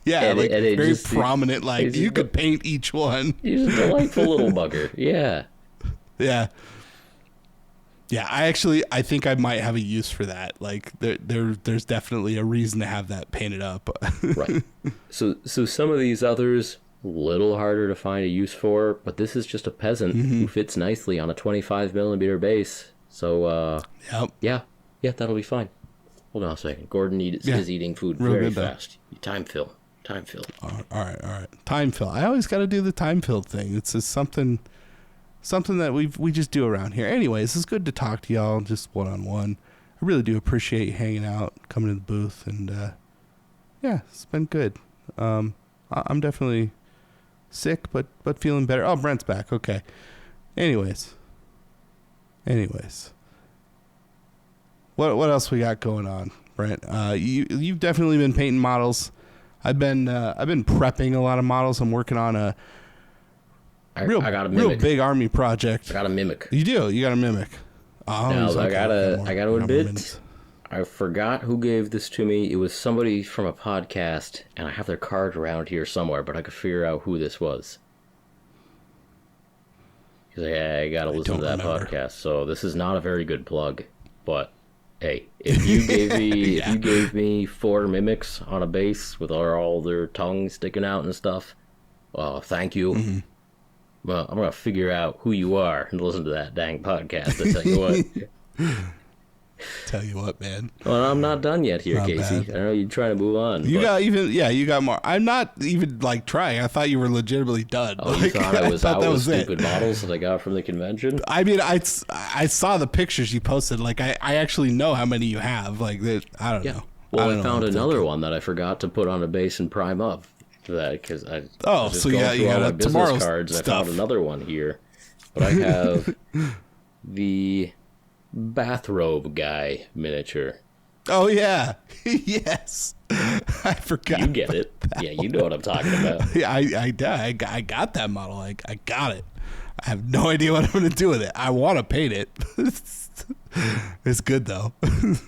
and like it very just, prominent, like you could paint each one. He's a delightful little bugger, Yeah, I think I might have a use for that. Like there's definitely a reason to have that painted up. Right. So some of these others, a little harder to find a use for, but this is just a peasant who fits nicely on a 25mm base. So yeah, that'll be fine. Hold on a second. Gordon is eating food very fast. Time fill. All right. Time fill. I always got to do the time fill thing. It's just something that we just do around here. Anyways, it's good to talk to y'all just one-on-one. I really do appreciate you hanging out, coming to the booth, and it's been good. I'm definitely sick, but feeling better. Oh, Brent's back. Okay. Anyways. What else we got going on, Brent? You've definitely been painting models. I've been prepping a lot of models. I'm working on a real big army project. I got a Mimic. You do? You got a Mimic. Oh, now, I gotta admit, I forgot who gave this to me. It was somebody from a podcast, and I have their card around here somewhere, but I could figure out who this was. Because I gotta listen to that podcast. So this is not a very good plug, but hey, if you gave me 4 Mimics on a base with all their tongues sticking out and stuff, well, thank you. Mm-hmm. Well, I'm gonna figure out who you are and listen to that dang podcast. I tell you what. Tell you what, man. Well, I'm not done yet here, not Casey. bad. I know you're trying to move on. You got more. I'm not even trying. I thought you were legitimately done. Oh, you thought I was out with stupid models that I got from the convention? I mean, I saw the pictures you posted. Like, I actually know how many you have. Like, I don't know. Well, I found another one that I forgot to put on a base and prime up for that because I was just going through all my business cards and I found another one here. But I have the bathrobe guy miniature. Oh yeah. Yes. I forgot. You get it. Yeah, you know what I'm talking about. Yeah, I got that model. I got it. I have no idea what I'm going to do with it. I want to paint it. It's good though.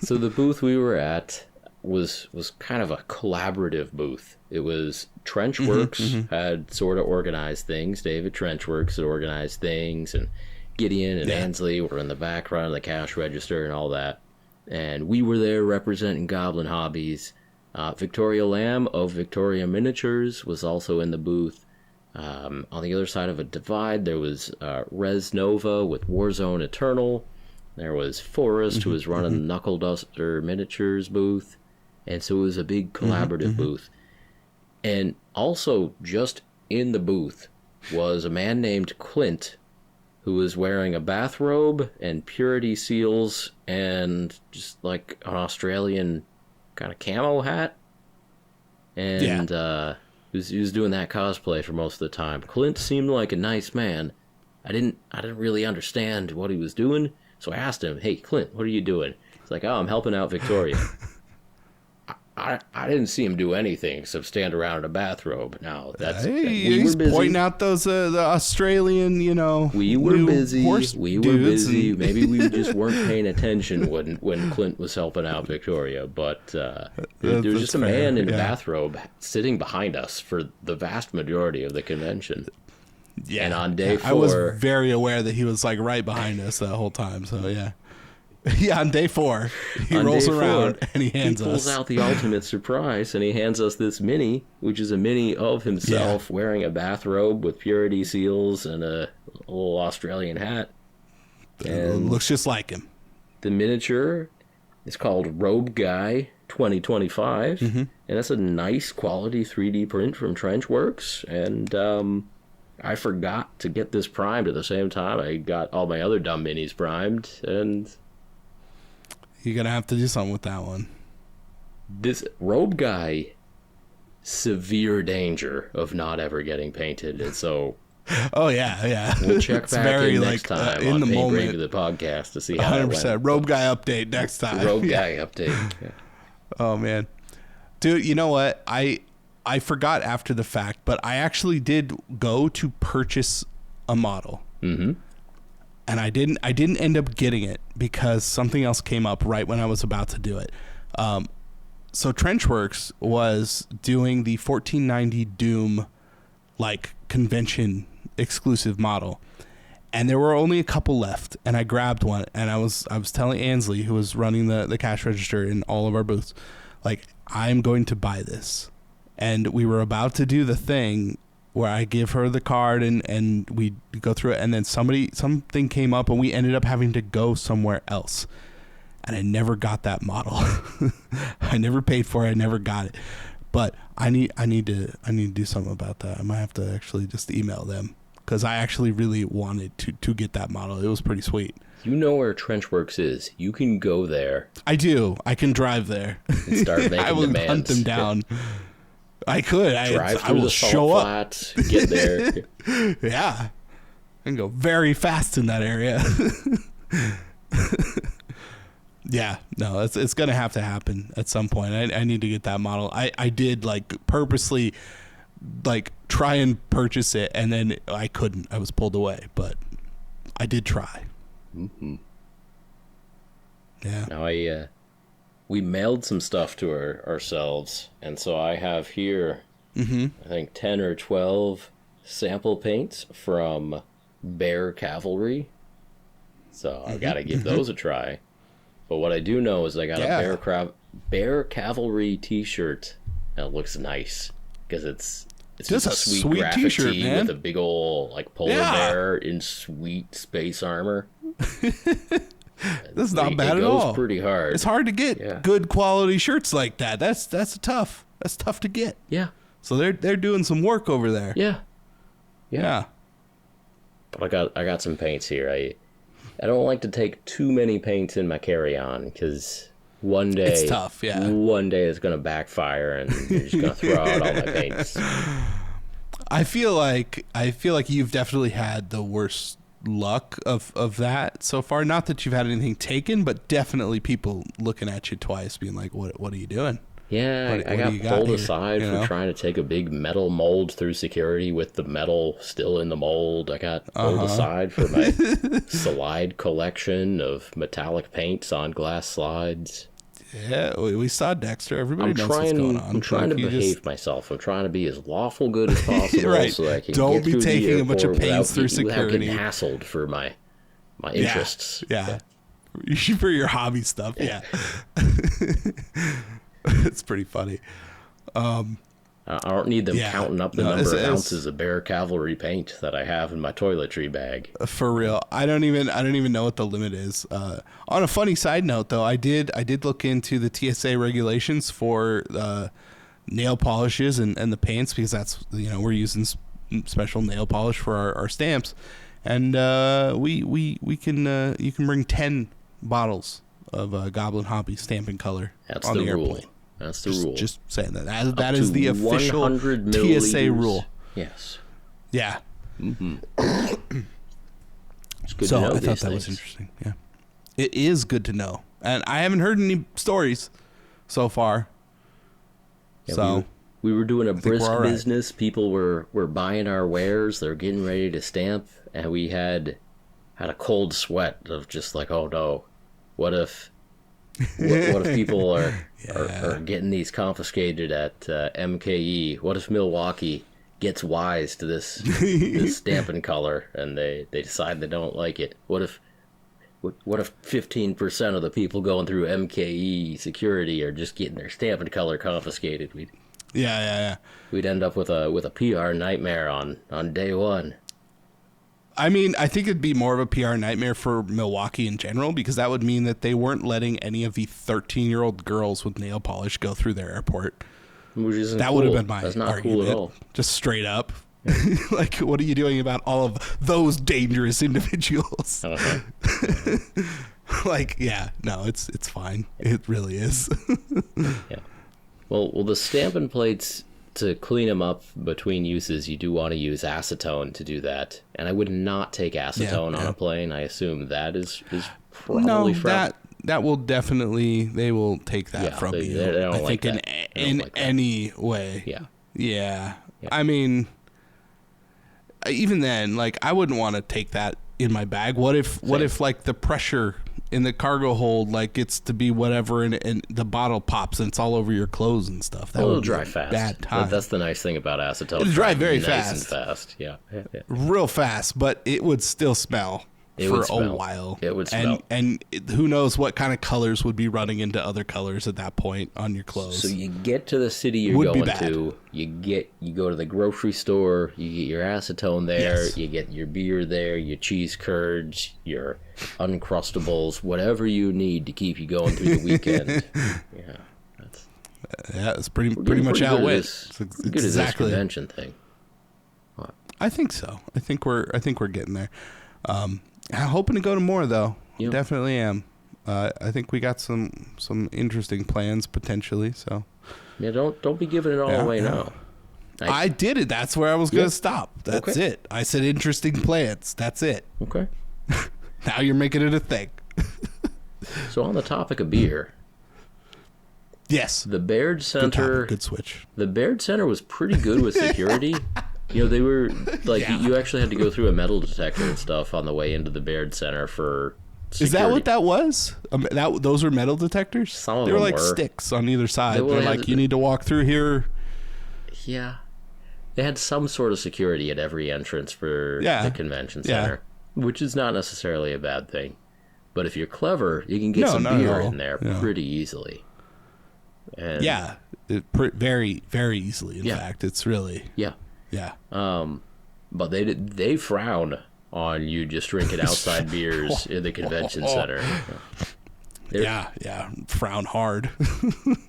So the booth we were at was kind of a collaborative booth. It was Trenchworks had sort of organized things. David Trenchworks had organized things, and Gideon and Ansley were in the background of the cash register and all that. And we were there representing Goblin Hobbies. Victoria Lamb of Victoria Miniatures was also in the booth. On the other side of a divide, there was Res Nova with Warzone Eternal. There was Forrest, who was running the Knuckle Duster Miniatures booth. And so it was a big collaborative booth. And also just in the booth was a man named Clint, who was wearing a bathrobe and purity seals and just like an Australian kind of camo hat. And he was doing that cosplay for most of the time. Clint seemed like a nice man. I didn't really understand what he was doing, so I asked him, "Hey, Clint, what are you doing?" He's like, "Oh, I'm helping out Victoria." I didn't see him do anything except stand around in a bathrobe. Now he's pointing out those the Australian, we were busy. Maybe we just weren't paying attention when Clint was helping out Victoria. But there was just a man in a bathrobe sitting behind us for the vast majority of the convention. Yeah, and on day 4, I was very aware that he was like right behind us that whole time. So yeah. Yeah, on day 4, he rolls around and he pulls out the ultimate surprise, and he hands us this mini, which is a mini of himself wearing a bathrobe with purity seals and a little Australian hat. And looks just like him. The miniature is called Robe Guy 2025, and it's a nice quality 3D print from Trenchworks. And I forgot to get this primed at the same time I got all my other dumb minis primed, and you're going to have to do something with that one. This Robe Guy, severe danger of not ever getting painted. And so... Oh, yeah. We'll check back in next time on Paint Brave the podcast to see how 100%. Robe Guy update next time. Robe Guy update. Yeah. Oh man, dude, you know what? I forgot after the fact, but I actually did go to purchase a model. Mm-hmm. And I didn't end up getting it because something else came up right when I was about to do it. So Trenchworks was doing the 1490 Doom like convention exclusive model, and there were only a couple left, and I grabbed one, and I was telling Ansley, who was running the cash register in all of our booths, like, I'm going to buy this. And we were about to do the thing where I give her the card and we go through it, and then something came up and we ended up having to go somewhere else. And I never got that model. I never paid for it. I never got it. But I need to do something about that. I might have to actually just email them, because I actually really wanted to get that model. It was pretty sweet. You know where Trenchworks is. You can go there. I do. I can drive there. And start making I will demands. hunt them down. I could. Drive I through will the salt show up. flats, get there. Yeah. I can go very fast in that area. Yeah. No, it's going to have to happen at some point. I need to get that model. I did like purposely like try and purchase it, and then I couldn't. I was pulled away, but I did try. Mm-hmm. Yeah. Now we mailed some stuff to ourselves, and so I have here, I think 10 or 12 sample paints from Bear Cavalry. So I've got to give those a try. But what I do know is I got a Bear Cavalry t-shirt that looks nice, because it's just a sweet graphic t-shirt, tee man. with a big old like polar bear in sweet space armor. That's not bad at all. It goes pretty hard. It's hard to get good quality shirts like that. That's tough. That's tough to get. Yeah. So they're doing some work over there. Yeah. But I got some paints here. I don't like to take too many paints in my carry-on, because one day it's tough. Yeah. One day it's gonna backfire, and you're just gonna throw out all my paints. I feel like you've definitely had the worst luck of that so far. Not that you've had anything taken, but definitely people looking at you twice, being like, "What are you doing?" Yeah, I got pulled aside for trying to take a big metal mold through security with the metal still in the mold. I got pulled aside for my slide collection of metallic paints on glass slides. Yeah, we saw Dexter. Everybody knows what's going on. I'm trying to behave myself. I'm trying to be as lawful good as possible, right. So that I can Don't get be through taking the a bunch of paints through security. Without getting hassled for my interests. Yeah. For your hobby stuff. Yeah. It's pretty funny. I don't need them counting up the number of ounces of Bear Cavalry paint that I have in my toiletry bag. For real, I don't even know what the limit is. On a funny side note, though, I did look into the TSA regulations for nail polishes and the paints, because that's, we're using special nail polish for our stamps, and we can you can bring 10 bottles of Goblin Hobbies Stampin' Color on the airplane. Rule. That's the rule. Just saying that is the official TSA rule. Yes. Yeah. Mm-hmm. It's good so to know I thought that was interesting. Yeah, it is good to know, and I haven't heard any stories so far. Yeah, so we were doing a brisk business. People were buying our wares. They're getting ready to stamp, and we had a cold sweat of just like, oh no, what if people are getting these confiscated at MKE? What if Milwaukee gets wise to this Stampin' Color and they decide they don't like it? What if 15% of the people going through MKE security are just getting their Stampin' Color confiscated? We'd end up with a PR nightmare on day one. I mean, I think it'd be more of a PR nightmare for Milwaukee in general, because that would mean that they weren't letting any of the 13-year-old girls with nail polish go through their airport. Which isn't that cool. would have been my That's not argument. Cool at all. Just straight up. Like, what are you doing about all of those dangerous individuals? Like, it's fine. It really is. Yeah. Well, the Stampin' Plates, to clean them up between uses, you do want to use acetone to do that. And I would not take acetone on a plane. I assume that is probably that will definitely, they will take that from you. They don't I like think that. in any way. Yeah. I mean, even then, like, I wouldn't want to take that in my bag. What if like the pressure in the cargo hold like gets to be whatever, and the bottle pops and it's all over your clothes and stuff? That it'll would dry be fast. Bad time. That's the nice thing about acetone. It'll dry very nice fast. and fast. Yeah. Real fast, but it would still smell for a while. It would smell. And who knows what kind of colors would be running into other colors at that point on your clothes. So you get to the city you're going to, you go to the grocery store, you get your acetone there, you get your beer there, your cheese curds, your Uncrustables, whatever you need to keep you going through the weekend. It's pretty much how it is. Good as this convention thing. I think so. I think we're getting there. I'm hoping to go to more though. Yep. Definitely am. I think we got some interesting plans potentially. So yeah, don't be giving it all away now. I did it. That's where I was going to stop. That's it. I said interesting plans. That's it. Okay. Now you're making it a thing. So on the topic of beer. Yes. The Baird Center. Good switch. The Baird Center was pretty good with security. You know, they were like, you actually had to go through a metal detector and stuff on the way into the Baird Center for security. Is that what that was? Those were metal detectors? Some of they were them like sticks on either side. They're like, you need to walk through here. Yeah. They had some sort of security at every entrance for the convention center, which is not necessarily a bad thing. But if you're clever, you can get some beer in there pretty easily. And very, very easily, in fact. It's really... Yeah. But they frown on you just drinking outside beers in the convention center. Frown hard.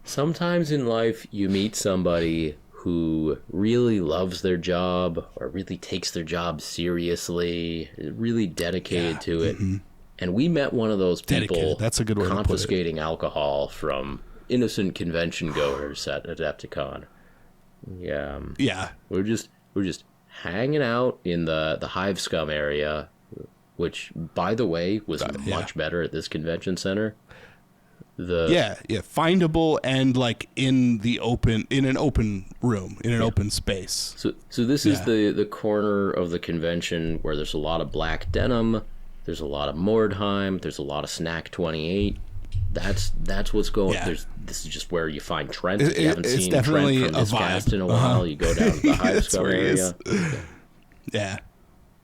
Sometimes in life, you meet somebody who really loves their job or really takes their job seriously, really dedicated to it. Mm-hmm. And we met one of those people. That's a good way confiscating alcohol from innocent convention goers at Adepticon. Yeah. We're just hanging out in the Hive Scum area, which, by the way, was much better at this convention center. Findable and like in an open room, in an open space. So this is the corner of the convention where there's a lot of black denim, there's a lot of Mordheim, there's a lot of Snack 28. That's what's going. This is just where you find Trent. If you haven't seen Trent from this cast in a while, you go down to the Hive Scum area. Yeah.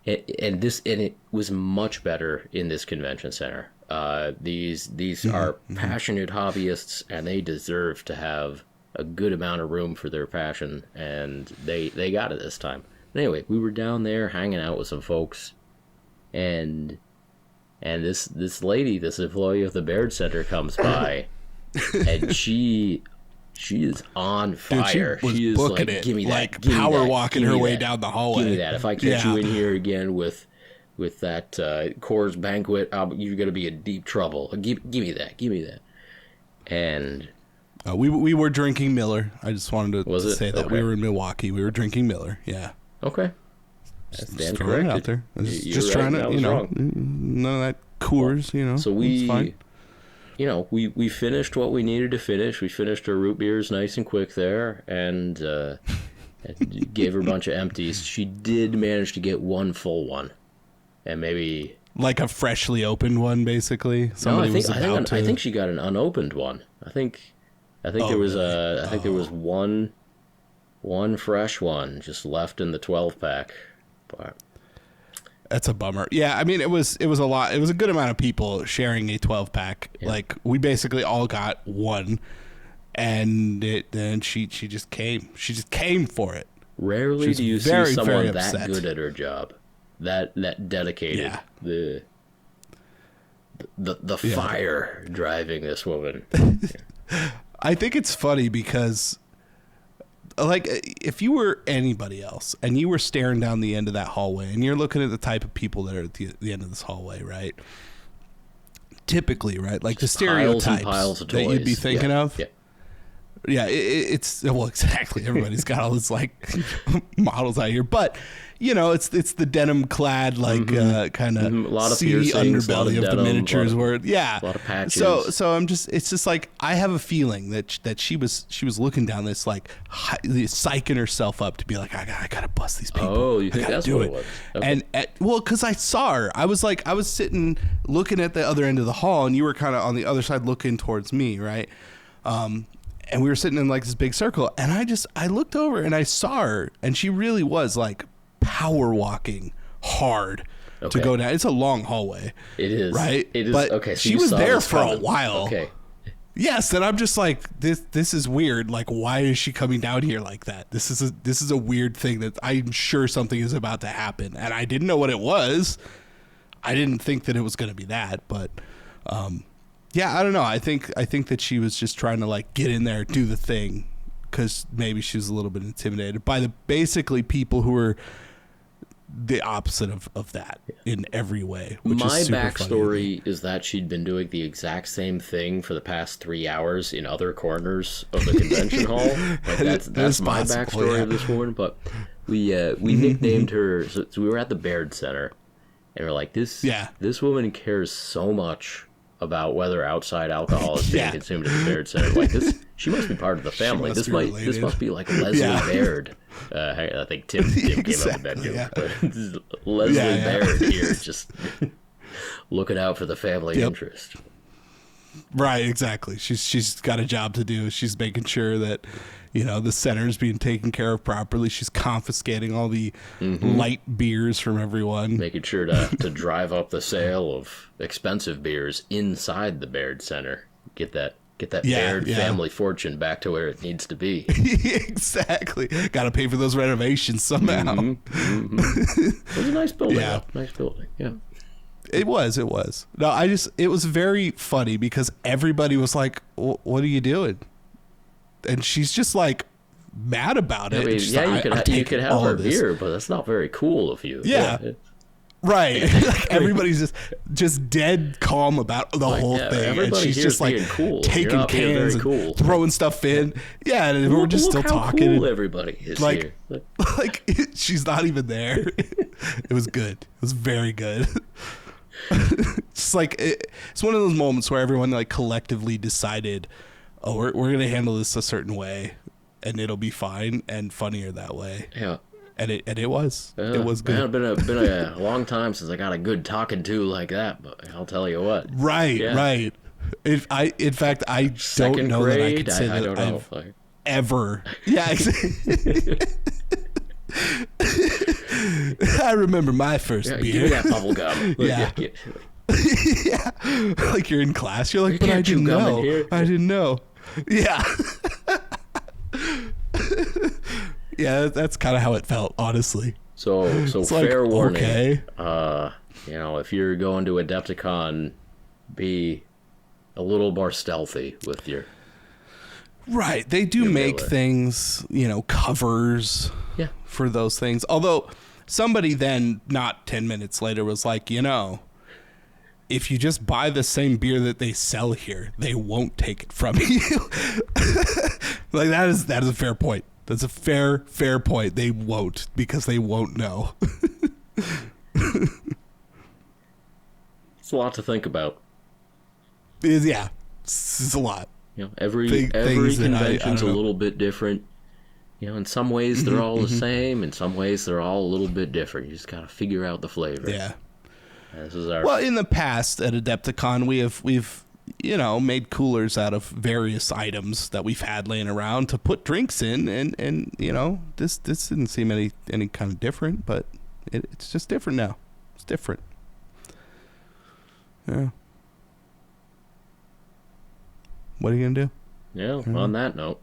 And it was much better in this convention center. These are passionate hobbyists, and they deserve to have a good amount of room for their passion, and they got it this time. Anyway, we were down there hanging out with some folks, and this lady, this employee of the Baird Center, comes by, and she is on fire. Dude, she is booking like, it, give me that, like give power me that, walking her way down the hallway. Give me that. If I catch you in here again with that Coors Banquet, you're gonna be in deep trouble. Give me that. And we were drinking Miller. I just wanted to say that we were in Milwaukee. We were drinking Miller. Yeah. Okay. Just throwing it out there. Just trying to, none of that Coors, So we finished what we needed to finish. We finished our root beers nice and quick there, and gave her a bunch of empties. She did manage to get one full one, and maybe like a freshly opened one, basically. I think she got an unopened one. I think there was there was one fresh one just left in the 12-pack. But that's a bummer. Yeah, I mean, it was a lot. It was a good amount of people sharing a 12-pack. Yeah. Like, we basically all got one, and then she just came. She just came for it. Rarely do you see someone that good at her job, that dedicated. Yeah. The fire driving this woman. I think it's funny because, like, if you were anybody else and you were staring down the end of that hallway and you're looking at the type of people that are at the end of this hallway, right? Typically, right? Like the stereotypes piles of that you'd be thinking of. Yeah, it's exactly. Everybody's got all this like models out here, but it's the denim clad kind of a lot of seedy underbelly of the miniatures where a lot of patches. So it's just like I have a feeling that she was looking down this like psyching herself up to be like I gotta bust these people. Oh, you think that's what it was? Okay. And because I saw her, I was sitting looking at the other end of the hall, and you were kind of on the other side looking towards me, right? And we were sitting in like this big circle, and I looked over and I saw her, and she really was like power walking hard to go down. It's a long hallway. It is. Right? It is. But okay. So she was there for coming. a while. Okay. Yes, and I'm just like, this is weird. Like, why is she coming down here like that? This is a weird thing that I'm sure something is about to happen, and I didn't know what it was. I didn't think that it was going to be that, but yeah, I don't know. I think that she was just trying to like get in there, do the thing, because maybe she was a little bit intimidated by the basically people who were the opposite of that in every way. Which My is super backstory is that she'd been doing the exact same thing for the past 3 hours in other corners of the convention hall. Like that's my backstory of this woman. But we nicknamed her. So we were at the Baird Center, and we're like, this woman cares so much about whether outside alcohol is being consumed at the Baird Center. Like this, she must be part of the family. This must be like Leslie Baird. I think Tim came up with that joke. But Leslie Baird here, just looking out for the family interest. Right, exactly. She's got a job to do. She's making sure that the center's being taken care of properly. She's confiscating all the light beers from everyone. Making sure to drive up the sale of expensive beers inside the Baird Center. Get that Baird family fortune back to where it needs to be. Exactly. Got to pay for those renovations somehow. It was a nice building. Yeah. Nice building. Yeah. It was. No, it was very funny because everybody was like, what are you doing? And she's just like mad about it. I mean, you could have her beer, but that's not very cool of you. Yeah. Right. Like everybody's just dead calm about the whole thing. And she's just like cool. taking cans and throwing stuff in. Yeah, and we're just still talking. Cool everybody is like, here. Like she's not even there. It was good. It was very good. It's like it's one of those moments where everyone like collectively decided, oh, we're gonna handle this a certain way, and it'll be fine and funnier that way. Yeah, and it was good. Man, it's been a long time since I got a good talking to like that, but I'll tell you what. Right. In fact, I don't know that I could say that I've ever. Yeah. I remember my first beer. Give me that bubble gum. Yeah. Like you're in class. You're like, but I didn't know. I didn't know. Yeah. Yeah, that's kind of how it felt, honestly. So it's fair warning. Okay. If you're going to Adepticon, be a little more stealthy with your. Right. They do make things, covers for those things. Although somebody then, not 10 minutes later, was like, if you just buy the same beer that they sell here, they won't take it from you. Like that is a fair point. That's a fair point. They won't because they won't know. It's a lot to think about. It's a lot. Every convention's a little bit different. In some ways they're all the same. In some ways they're all a little bit different. You just gotta figure out the flavor. Yeah. This is our. Well, in the past at Adepticon, we've made coolers out of various items that we've had laying around to put drinks in, and this didn't seem any kind of different, but it's just different now. It's different. Yeah. What are you gonna do? Yeah. On that note.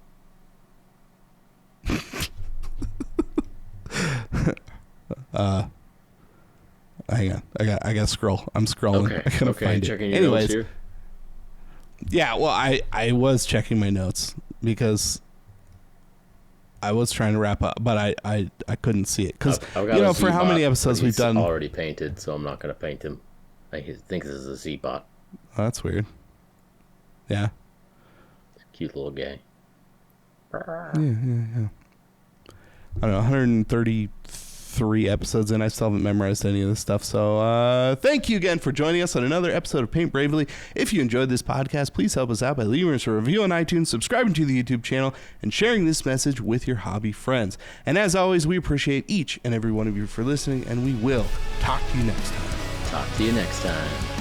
Hang on. I gotta scroll. I'm scrolling. Okay. I gotta find checking it. your notes here. Yeah, well, I was checking my notes because I was trying to wrap up, but I couldn't see it because for how many episodes we've done. Already painted, so I'm not gonna paint him. I think this is a Z-bot. Oh, that's weird. Yeah. Cute little guy. Yeah. I don't know, 133 3 episodes in. I still haven't memorized any of this stuff. So thank you again for joining us on another episode of Paint Bravely. If you enjoyed this podcast, please help us out by leaving us a review on iTunes, subscribing to the YouTube channel, and sharing this message with your hobby friends. And as always, we appreciate each and every one of you for listening, and we will talk to you next time. Talk to you next time.